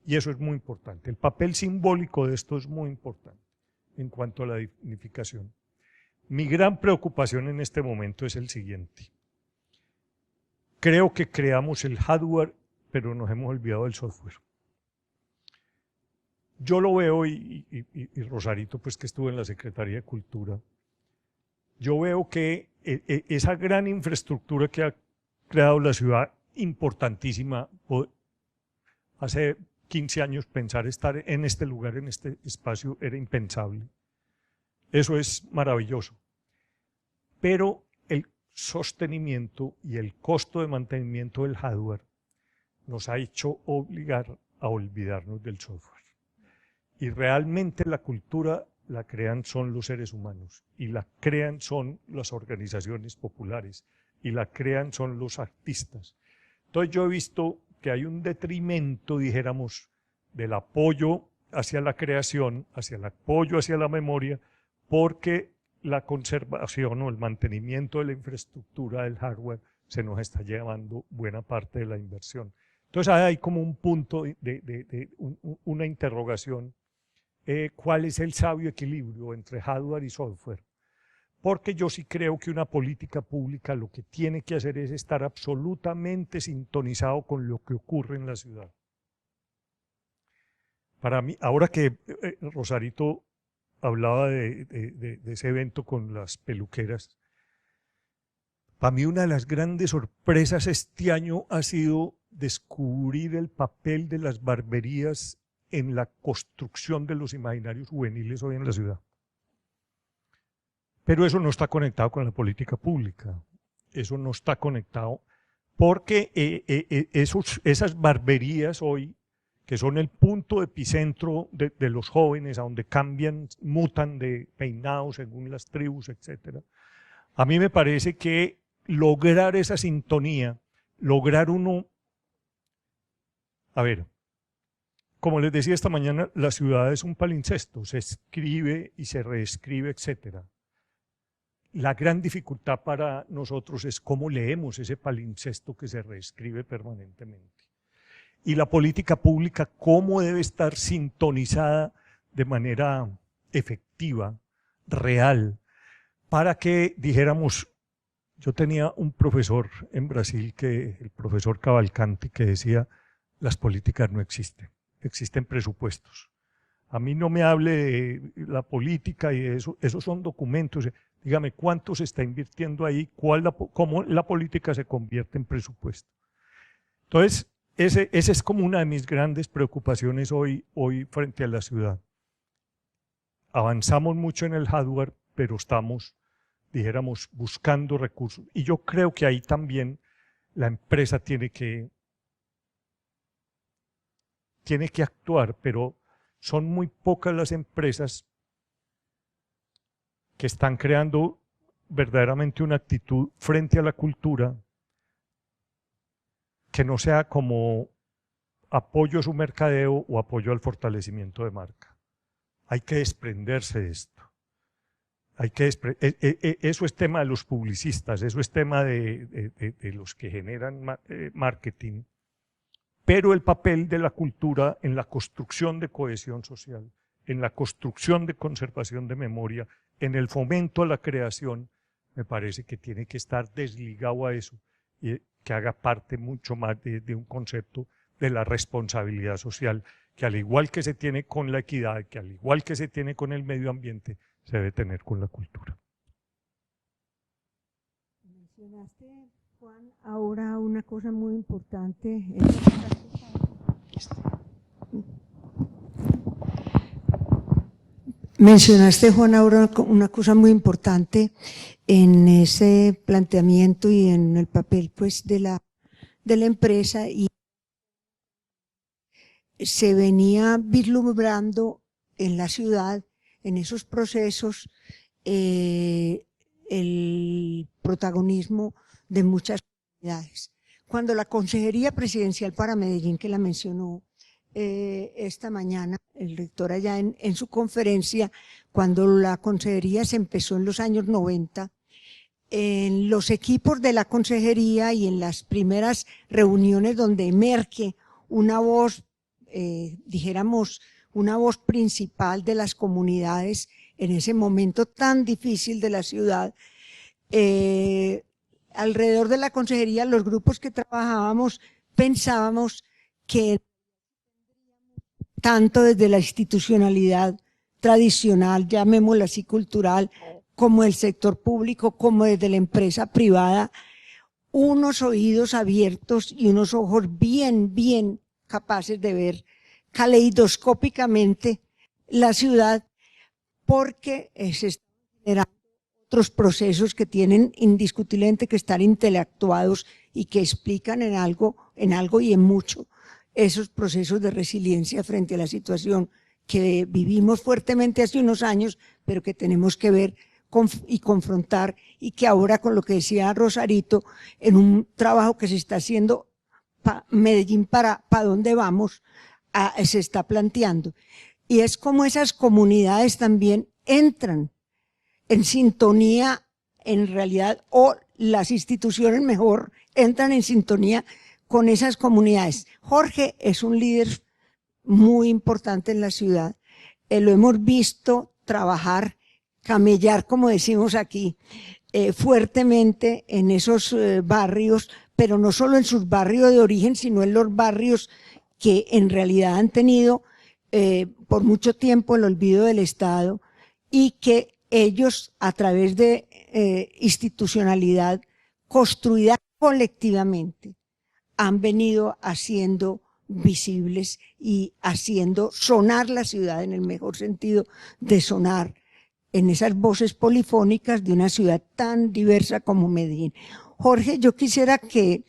Y eso es muy importante. El papel simbólico de esto es muy importante en cuanto a la dignificación. Mi gran preocupación en este momento es el siguiente. Creo que creamos el hardware, pero nos hemos olvidado del software. Yo lo veo, y Rosarito, pues que estuvo en la Secretaría de Cultura, yo veo que esa gran infraestructura que ha creado la ciudad, importantísima, hace 15 años pensar estar en este lugar, en este espacio, era impensable. Eso es maravilloso. Pero el sostenimiento y el costo de mantenimiento del hardware nos ha hecho obligar a olvidarnos del software. Y realmente la cultura la crean son los seres humanos, y la crean son las organizaciones populares, y la crean son los artistas. Entonces yo he visto que hay un detrimento, dijéramos, del apoyo hacia la creación, hacia el apoyo hacia la memoria, porque la conservación o el mantenimiento de la infraestructura del hardware se nos está llevando buena parte de la inversión. Entonces hay como un punto una interrogación, ¿cuál es el sabio equilibrio entre hardware y software? Porque yo sí creo que una política pública lo que tiene que hacer es estar absolutamente sintonizado con lo que ocurre en la ciudad. Para mí, ahora que Rosarito hablaba de ese evento con las peluqueras, para mí una de las grandes sorpresas este año ha sido descubrir el papel de las barberías en la construcción de los imaginarios juveniles hoy en la ciudad. Pero eso no está conectado con la política pública, eso no está conectado porque esas barberías hoy, que son el punto epicentro de los jóvenes, a donde cambian, mutan de peinados según las tribus, etc. A mí me parece que lograr esa sintonía, lograr uno, a ver, como les decía esta mañana, la ciudad es un palincesto, se escribe y se reescribe, etc. La gran dificultad para nosotros es cómo leemos ese palincesto que se reescribe permanentemente. Y la política pública, cómo debe estar sintonizada de manera efectiva, real, para que dijéramos, yo tenía un profesor en Brasil, el profesor Cavalcanti, que decía, las políticas no existen, existen presupuestos. A mí no me hable de la política y eso, esos son documentos. Dígame cuánto se está invirtiendo ahí, cómo la política se convierte en presupuesto. Entonces, esa es como una de mis grandes preocupaciones hoy frente a la ciudad. Avanzamos mucho en el hardware, pero estamos, dijéramos, buscando recursos. Y yo creo que ahí también la empresa tiene que actuar, pero son muy pocas las empresas que están creando verdaderamente una actitud frente a la cultura que no sea como apoyo a su mercadeo o apoyo al fortalecimiento de marca. Hay que desprenderse de esto. Eso es tema de los publicistas, eso es tema de los que generan marketing, pero el papel de la cultura en la construcción de cohesión social, en la construcción de conservación de memoria, en el fomento a la creación, me parece que tiene que estar desligado a eso y que haga parte mucho más de un concepto de la responsabilidad social, que al igual que se tiene con la equidad, que al igual que se tiene con el medio ambiente, se debe tener con la cultura. Mencionaste, Juan, ahora una cosa muy importante. Mencionaste, Juan, ahora una cosa muy importante en ese planteamiento y en el papel, pues, de la empresa, y se venía vislumbrando en la ciudad, en esos procesos, el protagonismo de muchas comunidades. Cuando la Consejería Presidencial para Medellín, que la mencionó esta mañana el rector allá en su conferencia, cuando la consejería se empezó en los años 90, en los equipos de la consejería y en las primeras reuniones donde emerge una voz, dijéramos, una voz principal de las comunidades en ese momento tan difícil de la ciudad, alrededor de la consejería, los grupos que trabajábamos, pensábamos que tanto desde la institucionalidad tradicional, llamémosla así cultural, como el sector público, como desde la empresa privada, unos oídos abiertos y unos ojos bien capaces de ver caleidoscópicamente la ciudad, porque se están generando otros procesos que tienen indiscutiblemente que estar intelectuados y que explican en algo y en mucho esos procesos de resiliencia frente a la situación que vivimos fuertemente hace unos años, pero que tenemos que ver y confrontar, y que ahora, con lo que decía Rosarito, en un trabajo que se está haciendo Medellín para dónde vamos, se está planteando. Y es como esas comunidades también entran en sintonía, en realidad, o las instituciones mejor entran en sintonía con esas comunidades. Jorge es un líder muy importante en la ciudad. Lo hemos visto trabajar, camellar, como decimos aquí, fuertemente en esos barrios, pero no solo en sus barrios de origen, sino en los barrios que en realidad han tenido por mucho tiempo el olvido del Estado y que ellos a través de institucionalidad construida colectivamente han venido haciendo visibles y haciendo sonar la ciudad en el mejor sentido de sonar, en esas voces polifónicas de una ciudad tan diversa como Medellín. Jorge, yo quisiera que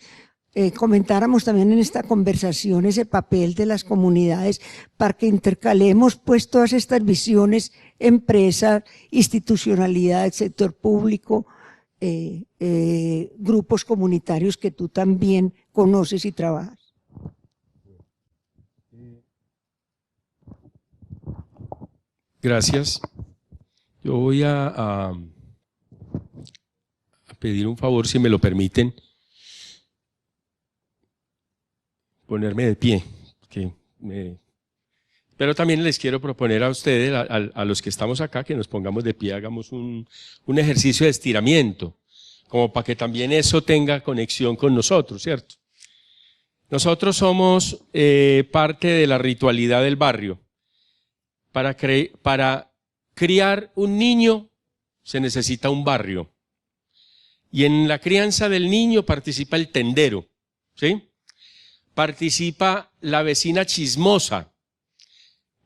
comentáramos también en esta conversación ese papel de las comunidades para que intercalemos pues todas estas visiones, empresas, institucionalidad, sector público, grupos comunitarios que tú también conoces y trabajas. Gracias. Yo voy a pedir un favor, si me lo permiten, ponerme de pie. Pero también les quiero proponer a ustedes, a los que estamos acá, que nos pongamos de pie, hagamos un ejercicio de estiramiento, como para que también eso tenga conexión con nosotros, ¿cierto? Nosotros somos parte de la ritualidad del barrio. Para criar un niño se necesita un barrio. Y en la crianza del niño participa el tendero, ¿sí? Participa la vecina chismosa.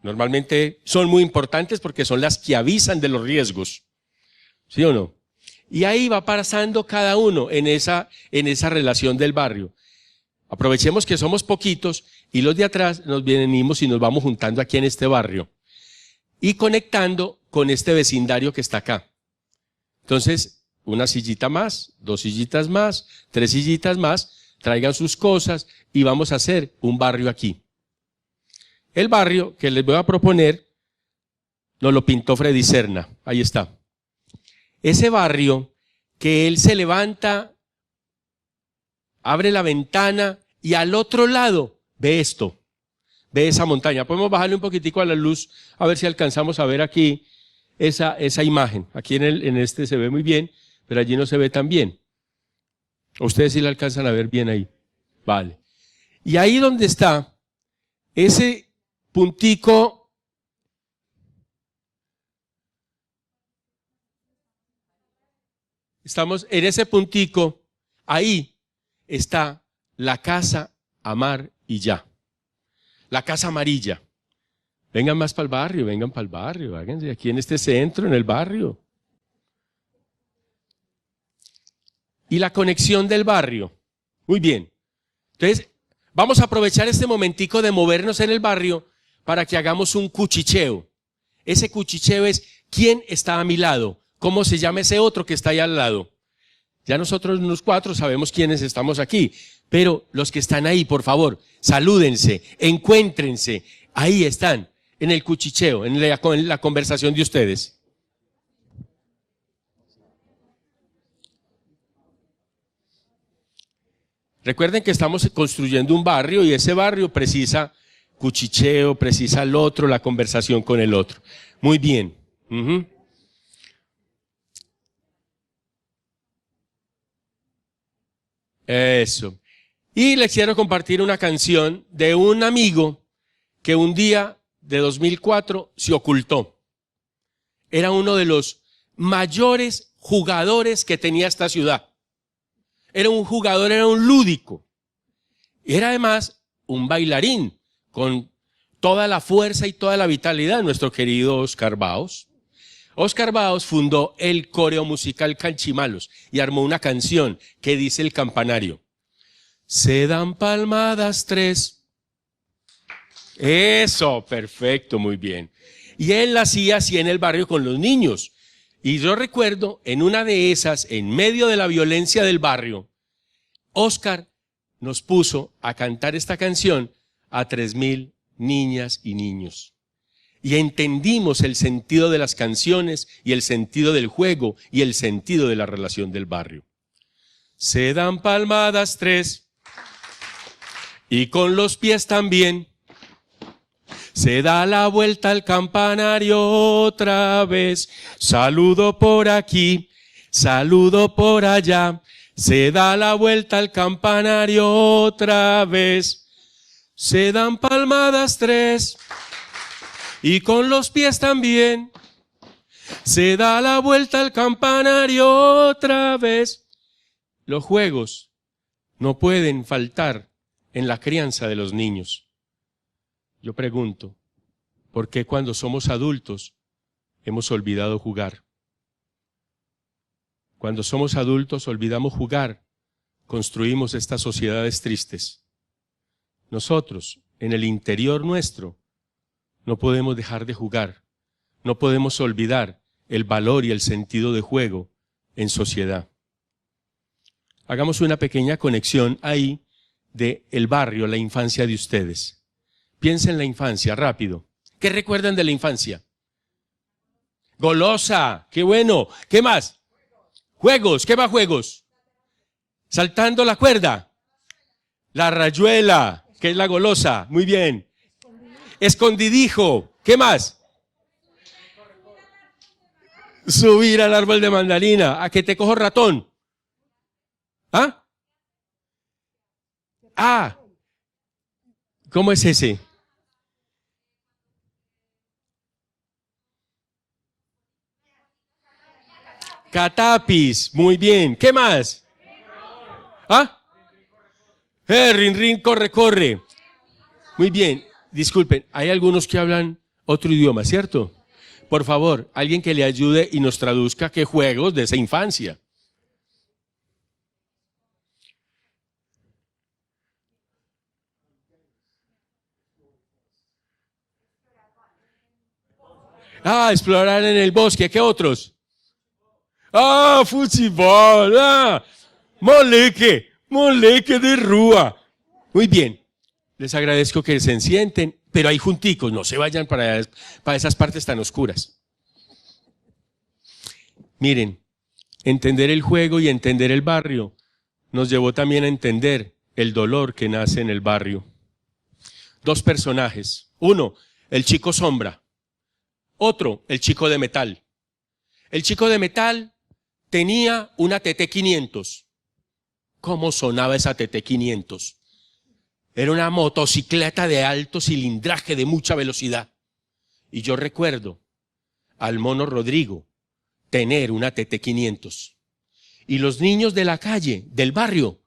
Normalmente son muy importantes porque son las que avisan de los riesgos, ¿sí o no? Y ahí va pasando cada uno en esa relación del barrio. Aprovechemos que somos poquitos y los de atrás nos venimos y nos vamos juntando aquí en este barrio y conectando con este vecindario que está acá. Entonces, una sillita más, 2 sillitas más, 3 sillitas más, traigan sus cosas y vamos a hacer un barrio aquí. El barrio que les voy a proponer nos lo pintó Freddy Serna, ahí está. Ese barrio que él se levanta, abre la ventana y al otro lado ve esto, ve esa montaña. Podemos bajarle un poquitico a la luz a ver si alcanzamos a ver aquí esa imagen. Aquí en este se ve muy bien, pero allí no se ve tan bien. Ustedes sí la alcanzan a ver bien ahí. Vale. Y ahí donde está ese puntico, estamos en ese puntico, ahí está la casa Amar y Ya. La casa amarilla. Vengan más para el barrio, vengan para el barrio, háganse aquí en este centro, en el barrio. Y la conexión del barrio. Muy bien. Entonces, vamos a aprovechar este momentico de movernos en el barrio para que hagamos un cuchicheo. Ese cuchicheo es ¿quién está a mi lado? ¿Cómo se llama ese otro que está ahí al lado? Ya nosotros los 4 sabemos quiénes estamos aquí, pero los que están ahí, por favor, salúdense, encuéntrense. Ahí están, en el cuchicheo, en la conversación de ustedes. Recuerden que estamos construyendo un barrio y ese barrio precisa cuchicheo, precisa el otro, la conversación con el otro. Muy bien. Eso. Y les quiero compartir una canción de un amigo que un día de 2004 se ocultó. Era uno de los mayores jugadores que tenía esta ciudad. Era un jugador, era un lúdico. Era además un bailarín con toda la fuerza y toda la vitalidad, nuestro querido Oscar Baos. Oscar Baos fundó el coreo musical Canchimalos y armó una canción que dice el campanario. Se dan palmadas 3. Eso, perfecto, muy bien. Y él la hacía así en el barrio con los niños. Y yo recuerdo en una de esas, en medio de la violencia del barrio, Oscar nos puso a cantar esta canción a 3,000 niñas y niños. Y entendimos el sentido de las canciones y el sentido del juego y el sentido de la relación del barrio. Se dan palmadas 3 y con los pies también. Se da la vuelta al campanario otra vez. Saludo por aquí, saludo por allá. Se da la vuelta al campanario otra vez. Se dan palmadas 3 y con los pies también. Se da la vuelta al campanario otra vez. Los juegos no pueden faltar en la crianza de los niños. Yo pregunto, ¿por qué cuando somos adultos hemos olvidado jugar? Cuando somos adultos olvidamos jugar, construimos estas sociedades tristes. Nosotros, en el interior nuestro, no podemos dejar de jugar, no podemos olvidar el valor y el sentido de juego en sociedad. Hagamos una pequeña conexión ahí de el barrio, la infancia de ustedes. Piensen en la infancia, rápido. ¿Qué recuerdan de la infancia? Golosa, qué bueno. ¿Qué más? Juegos, ¿qué más juegos? Saltando la cuerda. La rayuela, que es la golosa, muy bien. Escondidijo, ¿qué más? Subir al árbol de mandarina, a que te cojo ratón. ¿Ah? Ah, ¿cómo es ese? Catapis, muy bien. ¿Qué más? ¿Ah? Rin, rin, corre, corre. Muy bien. Disculpen, hay algunos que hablan otro idioma, ¿cierto? Por favor, alguien que le ayude y nos traduzca qué juegos de esa infancia. Ah, explorar en el bosque. ¿Qué otros? Ah, fútbol. Ah, moleque de rúa. Muy bien. Les agradezco que se sienten, pero ahí junticos, no se vayan para esas partes tan oscuras. Miren, entender el juego y entender el barrio nos llevó también a entender el dolor que nace en el barrio. Dos personajes. Uno, el chico sombra. Otro, el chico de metal. El chico de metal tenía una TT500. ¿Cómo sonaba esa TT500? Era una motocicleta de alto cilindraje de mucha velocidad. Y yo recuerdo al mono Rodrigo tener una TT500. Y los niños de la calle, del barrio,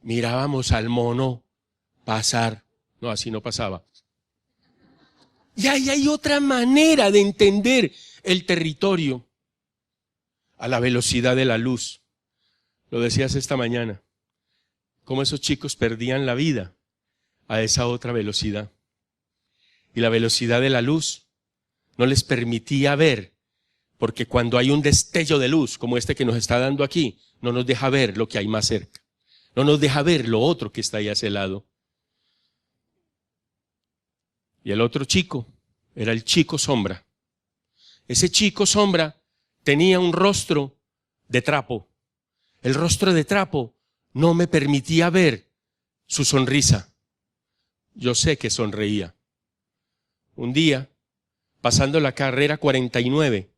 mirábamos al mono pasar. No, así no pasaba. Y ahí hay otra manera de entender el territorio a la velocidad de la luz. Lo decías esta mañana, cómo esos chicos perdían la vida a esa otra velocidad. Y la velocidad de la luz no les permitía ver, porque cuando hay un destello de luz como este que nos está dando aquí, no nos deja ver lo que hay más cerca. No nos deja ver lo otro que está ahí a ese lado. Y el otro chico era el chico sombra. Ese chico sombra tenía un rostro de trapo. El rostro de trapo no me permitía ver su sonrisa. Yo sé que sonreía. Un día, pasando la carrera 49,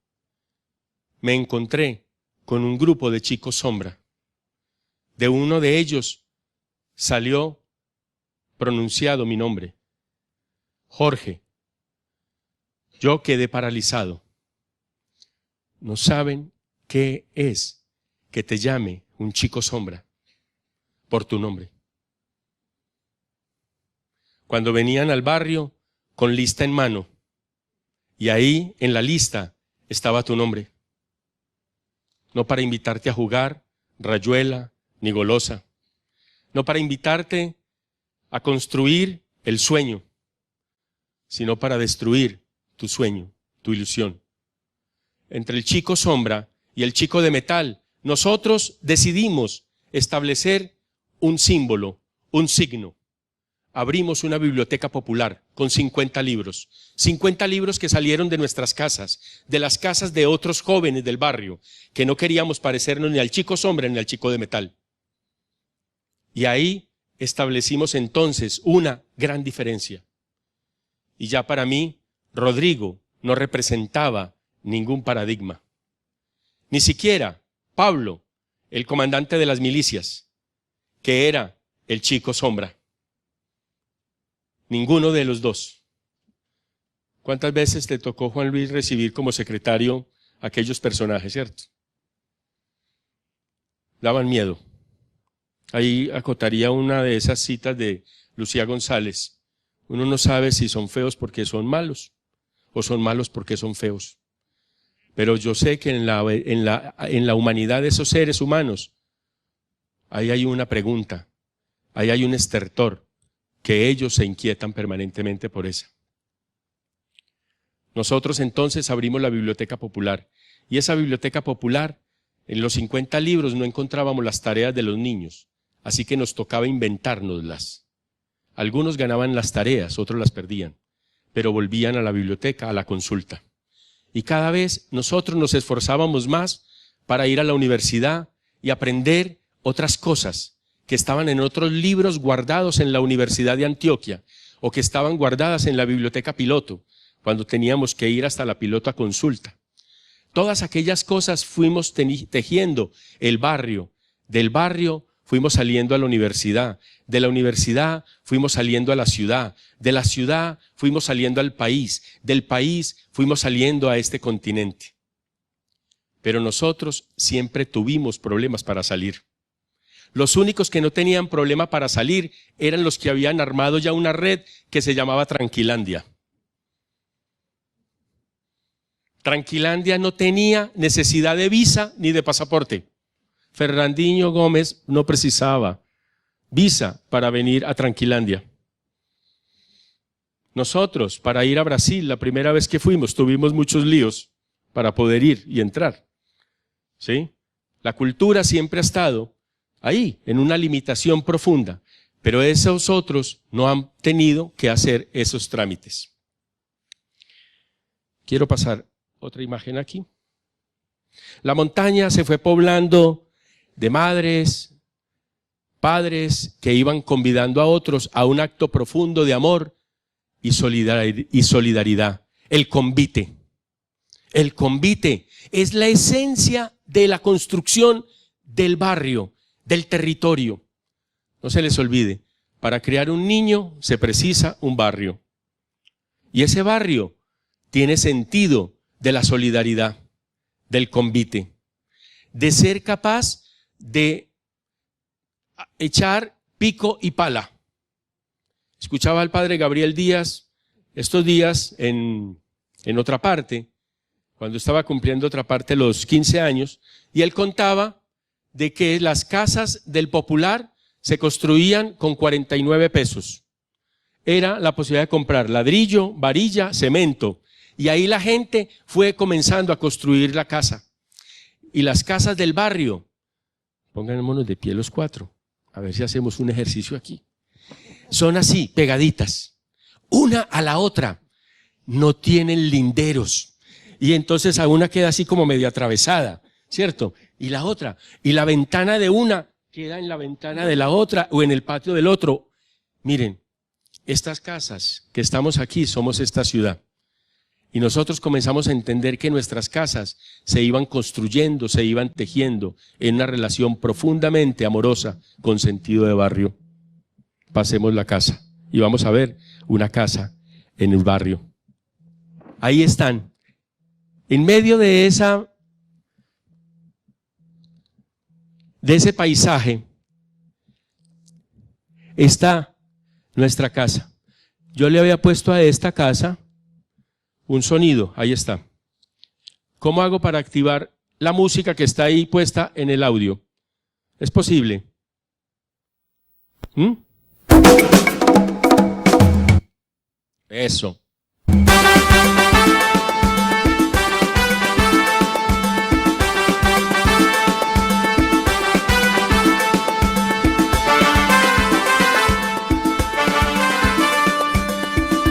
me encontré con un grupo de chicos sombra. De uno de ellos salió pronunciado mi nombre. Jorge. Yo quedé paralizado. No saben qué es que te llame un chico sombra por tu nombre. Cuando venían al barrio con lista en mano, y ahí en la lista estaba tu nombre. No para invitarte a jugar rayuela ni golosa, no para invitarte a construir el sueño, sino para destruir tu sueño, tu ilusión. Entre el chico sombra y el chico de metal, nosotros decidimos establecer un símbolo, un signo. Abrimos una biblioteca popular con 50 libros. 50 libros que salieron de nuestras casas, de las casas de otros jóvenes del barrio, que no queríamos parecernos ni al chico sombra ni al chico de metal. Y ahí establecimos entonces una gran diferencia. Y ya para mí, Rodrigo no representaba ningún paradigma. Ni siquiera Pablo, el comandante de las milicias, que era el chico sombra. Ninguno de los dos. ¿Cuántas veces te tocó, Juan Luis, recibir como secretario aquellos personajes, cierto? Daban miedo. Ahí acotaría una de esas citas de Lucía González. Uno no sabe si son feos porque son malos o son malos porque son feos. Pero yo sé que en la humanidad de esos seres humanos, ahí hay una pregunta, ahí hay un estertor, que ellos se inquietan permanentemente por esa. Nosotros entonces abrimos la Biblioteca Popular, y esa Biblioteca Popular, en los 50 libros no encontrábamos las tareas de los niños, así que nos tocaba inventárnoslas. Algunos ganaban las tareas, otros las perdían, pero volvían a la biblioteca, a la consulta. Y cada vez nosotros nos esforzábamos más para ir a la universidad y aprender otras cosas que estaban en otros libros guardados en la Universidad de Antioquia o que estaban guardadas en la Biblioteca Piloto, cuando teníamos que ir hasta la Piloto a consulta. Todas aquellas cosas fuimos tejiendo el barrio. Del barrio fuimos saliendo a la universidad. De la universidad fuimos saliendo a la ciudad. De la ciudad fuimos saliendo al país. Del país fuimos saliendo a este continente. Pero nosotros siempre tuvimos problemas para salir. Los únicos que no tenían problema para salir eran los que habían armado ya una red que se llamaba Tranquilandia. Tranquilandia no tenía necesidad de visa ni de pasaporte. Fernandinho Gómez no precisaba visa para venir a Tranquilandia. Nosotros, para ir a Brasil, la primera vez que fuimos, tuvimos muchos líos para poder ir y entrar. ¿Sí? La cultura siempre ha estado ahí, en una limitación profunda, pero esos otros no han tenido que hacer esos trámites. Quiero pasar otra imagen aquí. La montaña se fue poblando de madres, padres que iban convidando a otros a un acto profundo de amor y solidaridad. El convite. El convite es la esencia de la construcción del barrio, del territorio. No se les olvide, para crear un niño se precisa un barrio. Y ese barrio tiene sentido de la solidaridad, del convite, de ser capaz de echar pico y pala. Escuchaba al padre Gabriel Díaz estos días en otra parte, cuando estaba cumpliendo otra parte los 15 años, y él contaba de que las casas del Popular se construían con 49 pesos. Era la posibilidad de comprar ladrillo, varilla, cemento, y ahí la gente fue comenzando a construir la casa. Y las casas del barrio, pongámonos de pie los cuatro, a ver si hacemos un ejercicio aquí. Son así, pegaditas, una a la otra, no tienen linderos. Y entonces a una queda así como medio atravesada, ¿cierto? Y la otra, y la ventana de una queda en la ventana de la otra o en el patio del otro. Miren, estas casas que estamos aquí somos esta ciudad. Y nosotros comenzamos a entender que nuestras casas se iban construyendo, se iban tejiendo en una relación profundamente amorosa con sentido de barrio. Pasemos la casa y vamos a ver una casa en el barrio. Ahí están. En medio de ese paisaje está nuestra casa. Yo le había puesto a esta casa un sonido, ahí está. ¿Cómo hago para activar la música que está ahí puesta en el audio? ¿Es posible? Eso.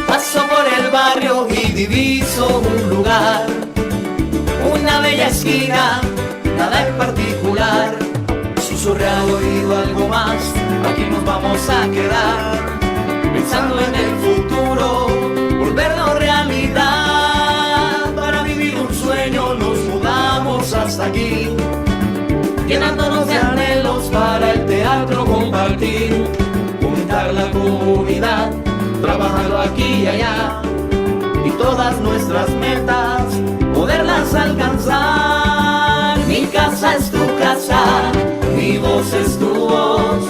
Paso por el barrio y diviso un lugar, una bella esquina, nada en particular. Susurré al oído algo más, aquí nos vamos a quedar, pensando en el futuro, volverlo realidad. Para vivir un sueño nos mudamos hasta aquí, llenándonos de anhelos para el teatro compartir, juntar la comunidad, trabajando aquí y allá, y toda todas nuestras metas, poderlas alcanzar. Mi casa es tu casa, mi voz es tu voz,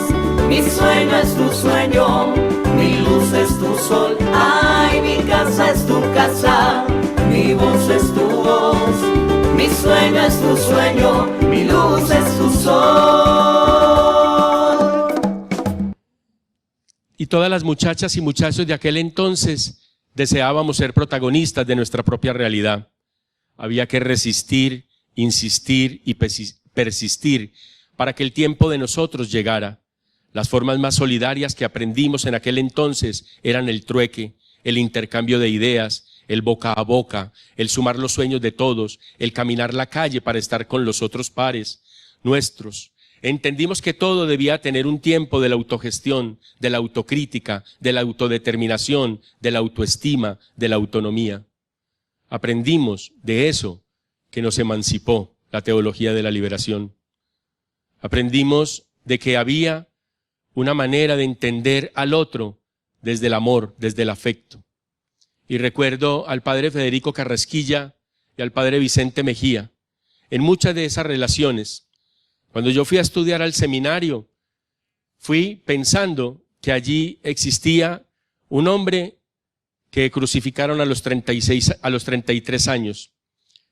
mi sueño es tu sueño, mi luz es tu sol. Ay, mi casa es tu casa, mi voz es tu voz, mi sueño es tu sueño, mi luz es tu sol. Y todas las muchachas y muchachos de aquel entonces deseábamos ser protagonistas de nuestra propia realidad. Había que resistir, insistir y persistir para que el tiempo de nosotros llegara. Las formas más solidarias que aprendimos en aquel entonces eran el trueque, el intercambio de ideas, el boca a boca, el sumar los sueños de todos, el caminar la calle para estar con los otros pares nuestros. Entendimos que todo debía tener un tiempo de la autogestión, de la autocrítica, de la autodeterminación, de la autoestima, de la autonomía. Aprendimos de eso que nos emancipó la teología de la liberación. Aprendimos de que había una manera de entender al otro desde el amor, desde el afecto. Y recuerdo al padre Federico Carrasquilla y al padre Vicente Mejía en muchas de esas relaciones. Cuando yo fui a estudiar al seminario, fui pensando que allí existía un hombre que crucificaron a los 33 años,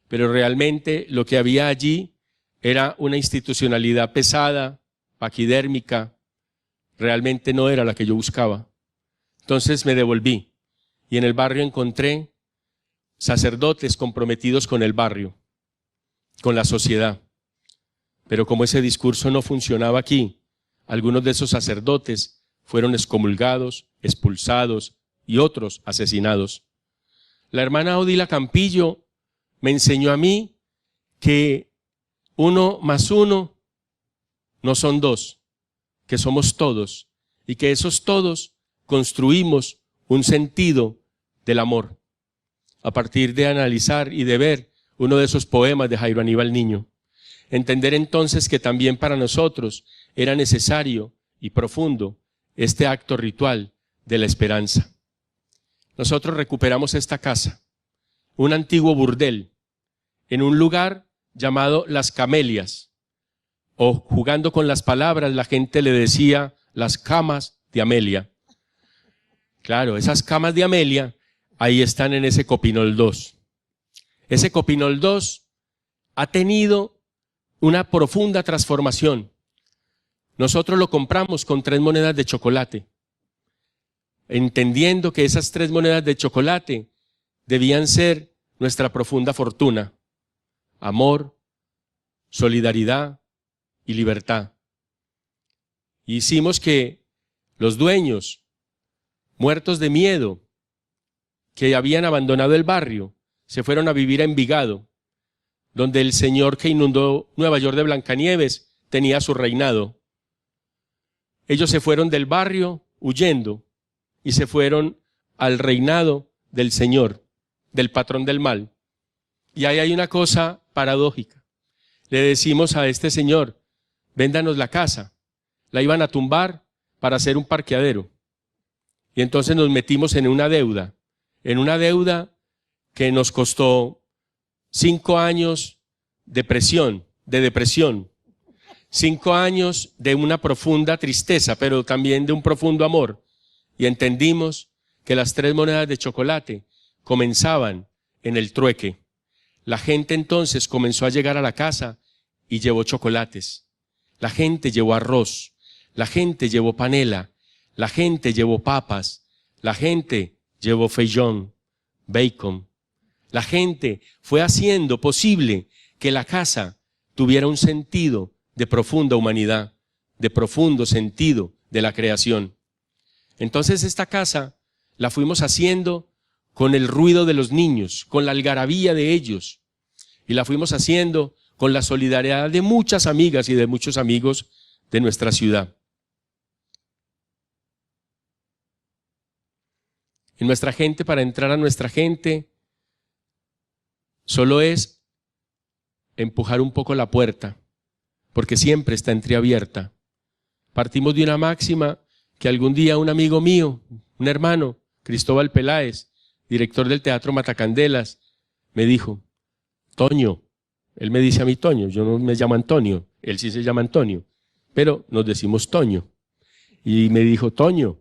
pero realmente lo que había allí era una institucionalidad pesada, paquidérmica, realmente no era la que yo buscaba. Entonces me devolví y en el barrio encontré sacerdotes comprometidos con el barrio, con la sociedad. Pero como ese discurso no funcionaba aquí, algunos de esos sacerdotes fueron excomulgados, expulsados y otros asesinados. La hermana Odila Campillo me enseñó a mí que 1 más 1 no son 2, que somos todos y que esos todos construimos un sentido del amor a partir de analizar y de ver uno de esos poemas de Jairo Aníbal Niño. Entender entonces que también para nosotros era necesario y profundo este acto ritual de la esperanza. Nosotros recuperamos esta casa, un antiguo burdel, en un lugar llamado Las Camelias, o jugando con las palabras la gente le decía las camas de Amelia. Claro, esas camas de Amelia ahí están en ese Copinol 2. Ese Copinol 2 ha tenido una profunda transformación. Nosotros lo compramos con 3 monedas de chocolate, entendiendo que esas 3 monedas de chocolate debían ser nuestra profunda fortuna: amor, solidaridad y libertad. Hicimos que los dueños, muertos de miedo, que habían abandonado el barrio, se fueron a vivir a Envigado, donde el señor que inundó Nueva York de Blancanieves tenía su reinado. Ellos se fueron del barrio huyendo y se fueron al reinado del Señor, del patrón del mal. Y ahí hay una cosa paradójica. Le decimos a este señor: véndanos la casa. La iban a tumbar para hacer un parqueadero. Y entonces nos metimos en una deuda que nos costó 5 años de depresión, 5 años de una profunda tristeza, pero también de un profundo amor. Y entendimos que las 3 monedas de chocolate comenzaban en el trueque. La gente entonces comenzó a llegar a la casa y llevó chocolates. La gente llevó arroz, la gente llevó panela, la gente llevó papas, la gente llevó feijón, bacon. La gente fue haciendo posible que la casa tuviera un sentido de profunda humanidad, de profundo sentido de la creación. Entonces esta casa la fuimos haciendo con el ruido de los niños, con la algarabía de ellos, y la fuimos haciendo con la solidaridad de muchas amigas y de muchos amigos de nuestra ciudad. Y nuestra gente, para entrar a nuestra gente, solo es empujar un poco la puerta, porque siempre está entreabierta. Partimos de una máxima que algún día un amigo mío, un hermano, Cristóbal Peláez, director del Teatro Matacandelas, me dijo, Toño, él me dice a mí Toño, yo no me llamo Antonio, él sí se llama Antonio, pero nos decimos Toño. Y me dijo, Toño,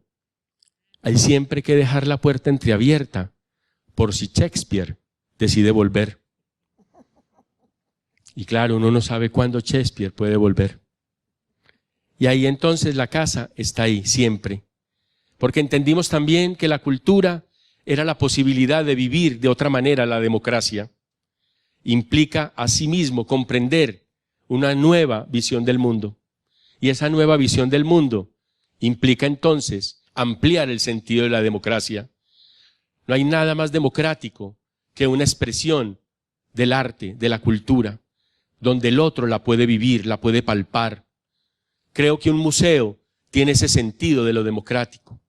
hay siempre que dejar la puerta entreabierta por si Shakespeare decide volver. Y claro, uno no sabe cuándo Shakespeare puede volver. Y ahí entonces la casa está ahí, siempre. Porque entendimos también que la cultura era la posibilidad de vivir de otra manera la democracia. Implica asimismo comprender una nueva visión del mundo. Y esa nueva visión del mundo implica entonces ampliar el sentido de la democracia. No hay nada más democrático que una expresión del arte, de la cultura, donde el otro la puede vivir, la puede palpar. Creo que un museo tiene ese sentido de lo democrático.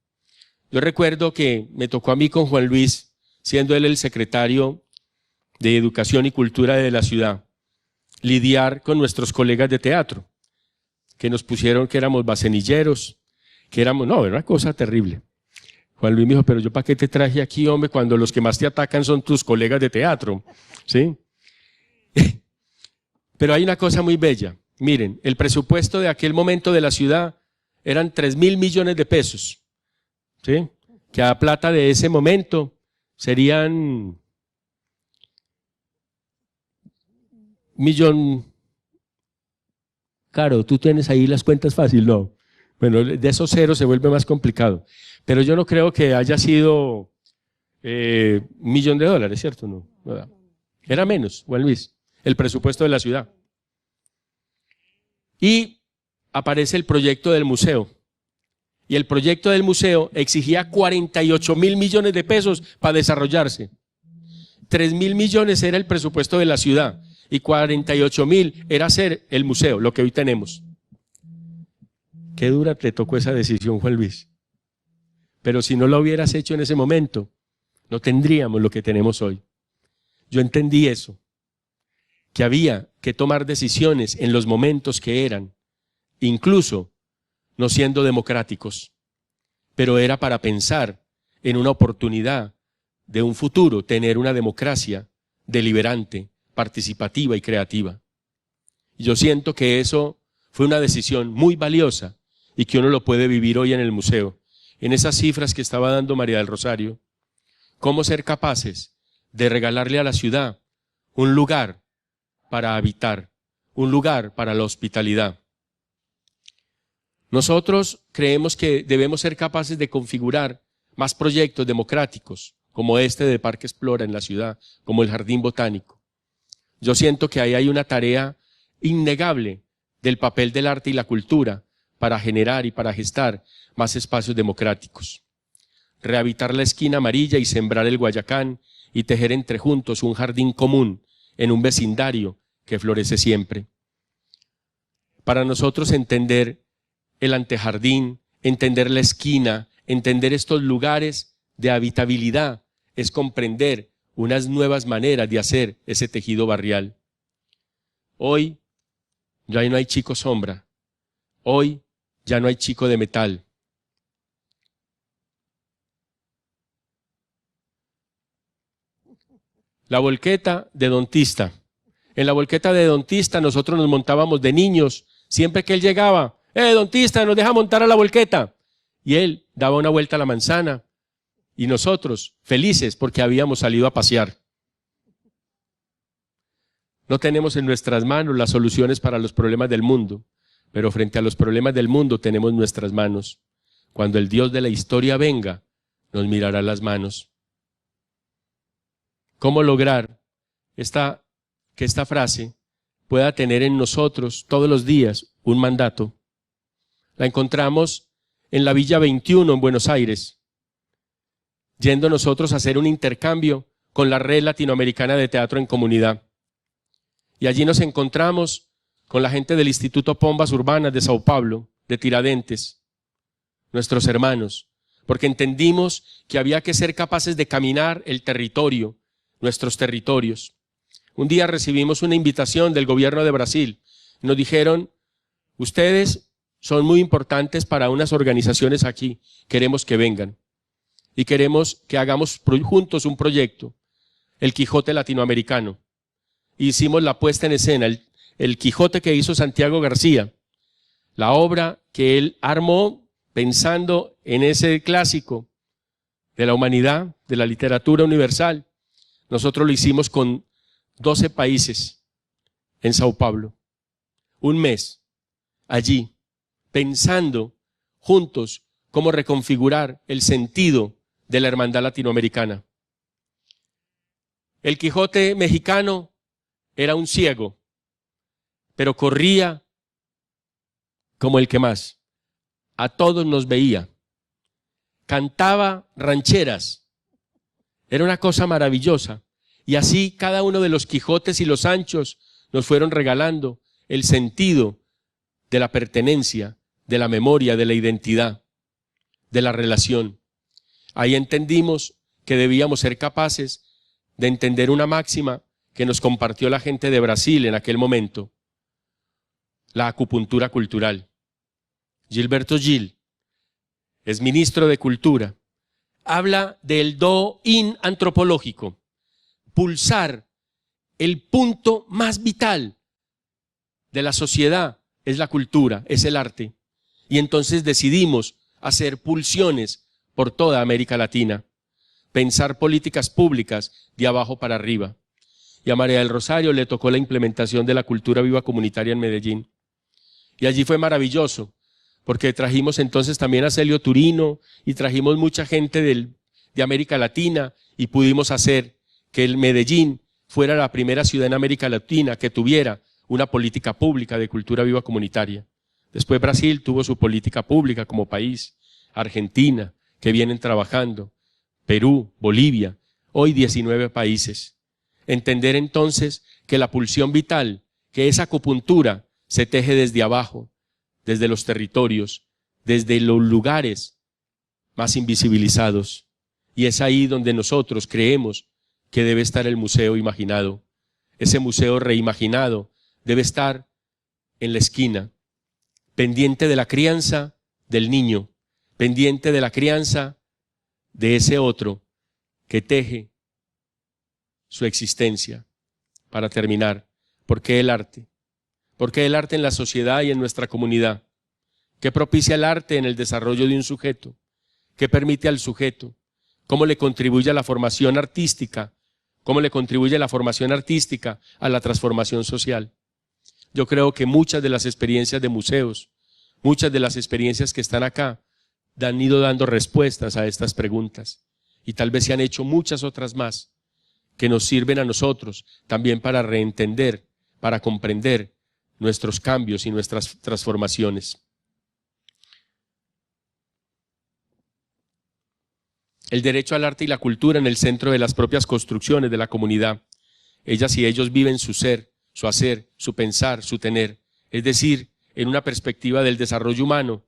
Yo recuerdo que me tocó a mí con Juan Luis, siendo él el secretario de Educación y Cultura de la ciudad, lidiar con nuestros colegas de teatro, que nos pusieron que éramos bacenilleros, que éramos, no, era una cosa terrible. Juan Luis me dijo, pero yo para qué te traje aquí, hombre, cuando los que más te atacan son tus colegas de teatro, ¿sí? Pero hay una cosa muy bella. Miren, el presupuesto de aquel momento de la ciudad eran 3.000 millones de pesos, ¿sí? Que a plata de ese momento serían millón. Claro, tú tienes ahí las cuentas fácil, ¿no? Bueno, de esos ceros se vuelve más complicado. Pero yo no creo que haya sido $1 millón, ¿cierto? No. Era menos, Juan Luis, el presupuesto de la ciudad. Y aparece el proyecto del museo. Y el proyecto del museo exigía 48.000 millones de pesos para desarrollarse. 3.000 millones era el presupuesto de la ciudad y 48.000 era hacer el museo, lo que hoy tenemos. Qué dura te tocó esa decisión, Juan Luis. Pero si no lo hubieras hecho en ese momento, no tendríamos lo que tenemos hoy. Yo entendí eso, que había que tomar decisiones en los momentos que eran, incluso no siendo democráticos, pero era para pensar en una oportunidad de un futuro, tener una democracia deliberante, participativa y creativa. Y yo siento que eso fue una decisión muy valiosa y que uno lo puede vivir hoy en el museo. En esas cifras que estaba dando María del Rosario, cómo ser capaces de regalarle a la ciudad un lugar para habitar, un lugar para la hospitalidad. Nosotros creemos que debemos ser capaces de configurar más proyectos democráticos, como este de Parque Explora en la ciudad, como el Jardín Botánico. Yo siento que ahí hay una tarea innegable del papel del arte y la cultura para generar y para gestar más espacios democráticos. Rehabilitar la esquina amarilla y sembrar el Guayacán y tejer entre juntos un jardín común en un vecindario que florece siempre. Para nosotros entender el antejardín, entender la esquina, entender estos lugares de habitabilidad, es comprender unas nuevas maneras de hacer ese tejido barrial. Hoy ya no hay chico sombra, hoy ya no hay chico de metal. La volqueta de Don Tista. En la volqueta de Don Tista nosotros nos montábamos de niños, siempre que él llegaba, Don Tista, nos deja montar a la volqueta. Y él daba una vuelta a la manzana y nosotros felices porque habíamos salido a pasear. No tenemos en nuestras manos las soluciones para los problemas del mundo, pero frente a los problemas del mundo tenemos nuestras manos. Cuando el Dios de la historia venga, nos mirará las manos. ¿Cómo lograr que esta frase pueda tener en nosotros todos los días un mandato? La encontramos en la Villa 21 en Buenos Aires, yendo nosotros a hacer un intercambio con la Red Latinoamericana de Teatro en Comunidad. Y allí nos encontramos con la gente del Instituto Pombas Urbanas de Sao Paulo, de Tiradentes, nuestros hermanos, porque entendimos que había que ser capaces de caminar el territorio, nuestros territorios. Un día recibimos una invitación del gobierno de Brasil. Nos dijeron, ustedes son muy importantes para unas organizaciones aquí, queremos que vengan. y queremos que hagamos juntos un proyecto, el Quijote latinoamericano. Hicimos la puesta en escena, el Quijote que hizo Santiago García, la obra que él armó pensando en ese clásico de la humanidad, de la literatura universal. Nosotros lo hicimos con 12 países en Sao Paulo. Un mes allí, pensando juntos cómo reconfigurar el sentido de la hermandad latinoamericana. El Quijote mexicano era un ciego, pero corría como el que más. A todos nos veía. Cantaba rancheras. Era una cosa maravillosa. Y así cada uno de los Quijotes y los Sanchos nos fueron regalando el sentido de la pertenencia, de la memoria, de la identidad, de la relación. Ahí entendimos que debíamos ser capaces de entender una máxima que nos compartió la gente de Brasil en aquel momento, la acupuntura cultural. Gilberto Gil es ministro de Cultura. Habla del do-in antropológico, pulsar el punto más vital de la sociedad es la cultura, es el arte. Y entonces decidimos hacer pulsiones por toda América Latina, pensar políticas públicas de abajo para arriba. Y a María del Rosario le tocó la implementación de la cultura viva comunitaria en Medellín. Y allí fue maravilloso, porque trajimos entonces también a Celio Turino y trajimos mucha gente de América Latina y pudimos hacer que el Medellín fuera la primera ciudad en América Latina que tuviera una política pública de cultura viva comunitaria. Después Brasil tuvo su política pública como país, Argentina, que vienen trabajando, Perú, Bolivia, hoy 19 países. Entender entonces que la pulsión vital, que esa acupuntura se teje desde abajo, desde los territorios, desde los lugares más invisibilizados. Y es ahí donde nosotros creemos que debe estar el museo imaginado. Ese museo reimaginado debe estar en la esquina, pendiente de la crianza del niño, pendiente de la crianza de ese otro que teje su existencia. Para terminar, ¿por qué el arte? ¿Por qué el arte en la sociedad y en nuestra comunidad? ¿Qué propicia el arte en el desarrollo de un sujeto? ¿Qué permite al sujeto? ¿Cómo le contribuye a la formación artística? ¿Cómo le contribuye la formación artística a la transformación social? Yo creo que muchas de las experiencias de museos, muchas de las experiencias que están acá, han ido dando respuestas a estas preguntas. Y tal vez se han hecho muchas otras más que nos sirven a nosotros también para reentender, para comprender nuestros cambios y nuestras transformaciones. El derecho al arte y la cultura en el centro de las propias construcciones de la comunidad. Ellas y ellos viven su ser, su hacer, su pensar, su tener. Es decir, en una perspectiva del desarrollo humano,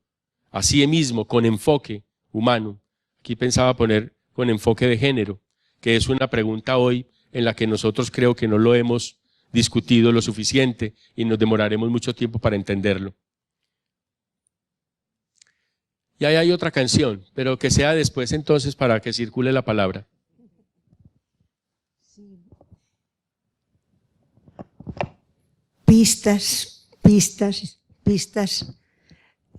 así mismo, con enfoque humano. Aquí pensaba poner con enfoque de género, que es una pregunta hoy en la que nosotros creo que no lo hemos discutido lo suficiente y nos demoraremos mucho tiempo para entenderlo. Y ahí hay otra canción, pero que sea después entonces para que circule la palabra. Pistas,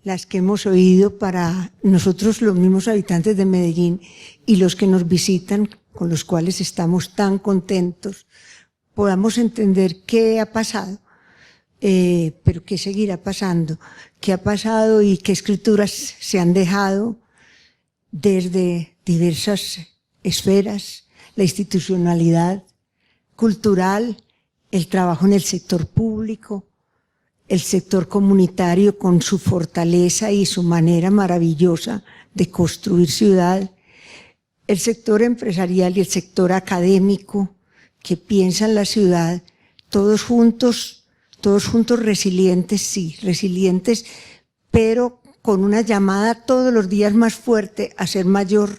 las que hemos oído para nosotros los mismos habitantes de Medellín y los que nos visitan, con los cuales estamos tan contentos, podamos entender qué ha pasado, pero qué seguirá pasando, qué ha pasado y qué escrituras se han dejado desde diversas esferas, la institucionalidad cultural, el trabajo en el sector público, el sector comunitario con su fortaleza y su manera maravillosa de construir ciudad, el sector empresarial y el sector académico que piensan la ciudad, todos juntos resilientes, sí, resilientes, pero con una llamada todos los días más fuerte a ser mayor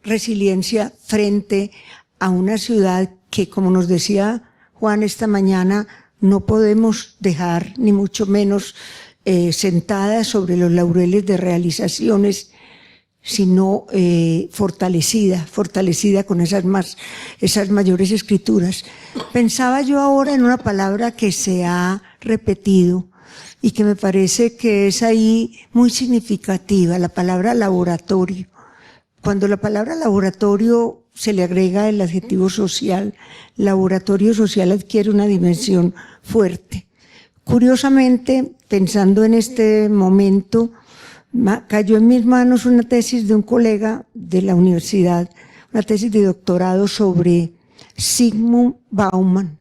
resiliencia frente a una ciudad que, como nos decía Juan esta mañana, no podemos dejar ni mucho menos sentada sobre los laureles de realizaciones sino fortalecida con esas mayores escrituras. Pensaba yo ahora en una palabra que se ha repetido y que me parece que es ahí muy significativa, la palabra laboratorio. Cuando la palabra laboratorio se le agrega el adjetivo social, laboratorio social adquiere una dimensión fuerte. Curiosamente, pensando en este momento, cayó en mis manos una tesis de un colega de la universidad, una tesis de doctorado sobre Zygmunt Bauman,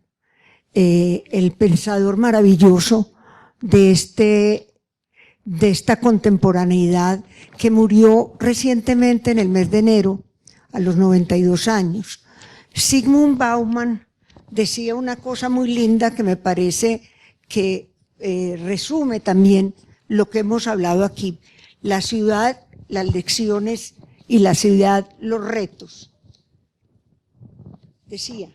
el pensador maravilloso de esta contemporaneidad, que murió recientemente en el mes de enero, a los 92 años. Zygmunt Bauman decía una cosa muy linda que me parece que resume también lo que hemos hablado aquí. La ciudad, las lecciones, y la ciudad, los retos. Decía,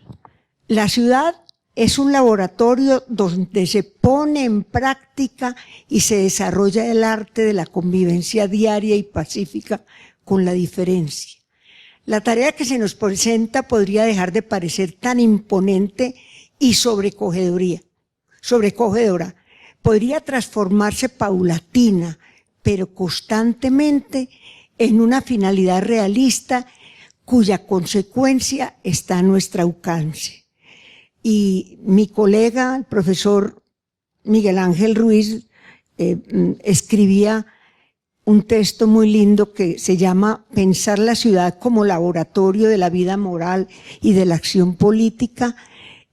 la ciudad es un laboratorio donde se pone en práctica y se desarrolla el arte de la convivencia diaria y pacífica con la diferencia. La tarea que se nos presenta podría dejar de parecer tan imponente y sobrecogedora. Podría transformarse paulatina, pero constantemente en una finalidad realista cuya consecuencia está a nuestro alcance. Y mi colega, el profesor Miguel Ángel Ruiz, escribía un texto muy lindo que se llama Pensar la ciudad como laboratorio de la vida moral y de la acción política,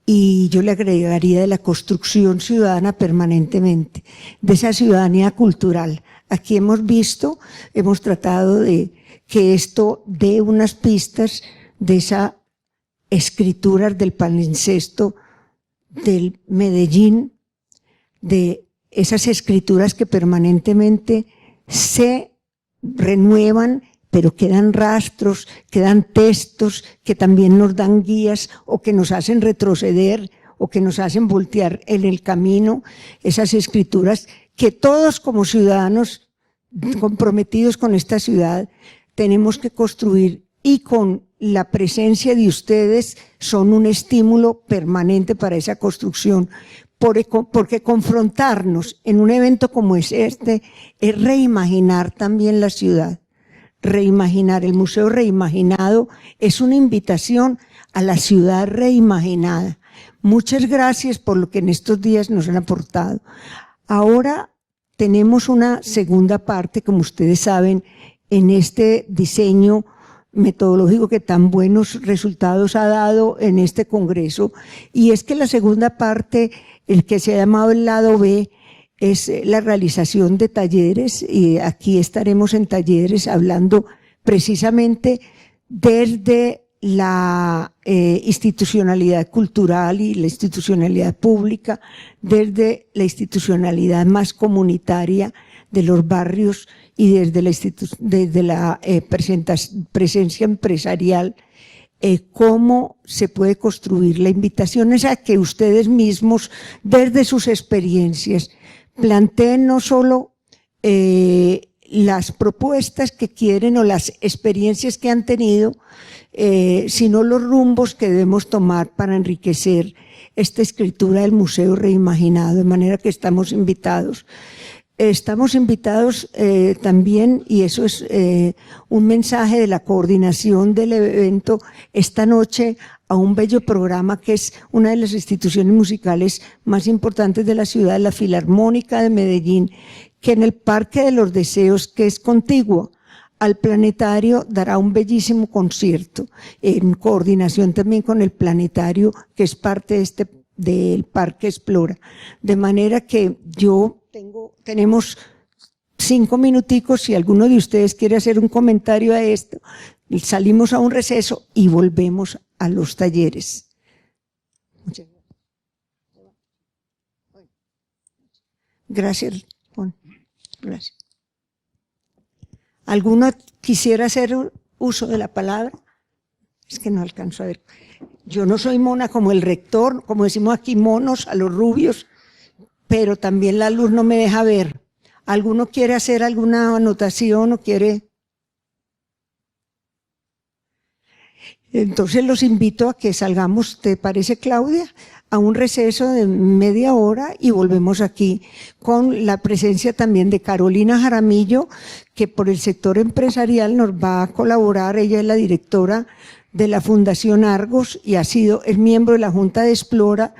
y yo le agregaría de la construcción ciudadana permanentemente, de esa ciudadanía cultural. Aquí hemos tratado de que esto dé unas pistas de esas escrituras del palincesto del Medellín, de esas escrituras que permanentemente se renuevan, pero quedan rastros, quedan textos que también nos dan guías o que nos hacen retroceder o que nos hacen voltear en el camino, esas escrituras que todos como ciudadanos comprometidos con esta ciudad tenemos que construir, y con la presencia de ustedes son un estímulo permanente para esa construcción, porque confrontarnos en un evento como es este es reimaginar también la ciudad. Reimaginar, el Museo Reimaginado es una invitación a la ciudad reimaginada. Muchas gracias por lo que en estos días nos han aportado. Ahora tenemos una segunda parte, como ustedes saben, en este diseño metodológico que tan buenos resultados ha dado en este congreso, y es que la segunda parte, el que se ha llamado el lado B, es la realización de talleres, y aquí estaremos en talleres hablando precisamente desde la institucionalidad cultural y la institucionalidad pública, desde la institucionalidad más comunitaria de los barrios y desde la presencia empresarial, cómo se puede construir. La invitación es a que ustedes mismos, desde sus experiencias, planteen no solo las propuestas que quieren o las experiencias que han tenido, sino los rumbos que debemos tomar para enriquecer esta escritura del Museo Reimaginado, de manera que estamos invitados. Estamos invitados también, y eso es un mensaje de la coordinación del evento, esta noche a un bello programa que es una de las instituciones musicales más importantes de la ciudad, la Filarmónica de Medellín, que en el Parque de los Deseos, que es contiguo al Planetario, dará un bellísimo concierto, en coordinación también con el Planetario, que es parte del Parque Explora. De manera que tenemos 5 minuticos, si alguno de ustedes quiere hacer un comentario a esto, salimos a un receso y volvemos a los talleres. Muchas gracias. Gracias. ¿Alguno quisiera hacer uso de la palabra? Es que no alcanzo a ver. Yo no soy mona como el rector, como decimos aquí, monos a los rubios, pero también la luz no me deja ver. ¿Alguno quiere hacer alguna anotación o quiere? Entonces los invito a que salgamos, ¿te parece, Claudia?, a un receso de media hora y volvemos aquí con la presencia también de Carolina Jaramillo, que por el sector empresarial nos va a colaborar. Ella es la directora de la Fundación Argos y es miembro de la Junta de Explora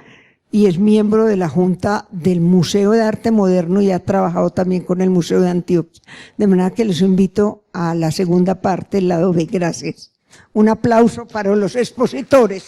y es miembro de la Junta del Museo de Arte Moderno y ha trabajado también con el Museo de Antioquia. De manera que les invito a la segunda parte, el lado B. Gracias. Un aplauso para los expositores.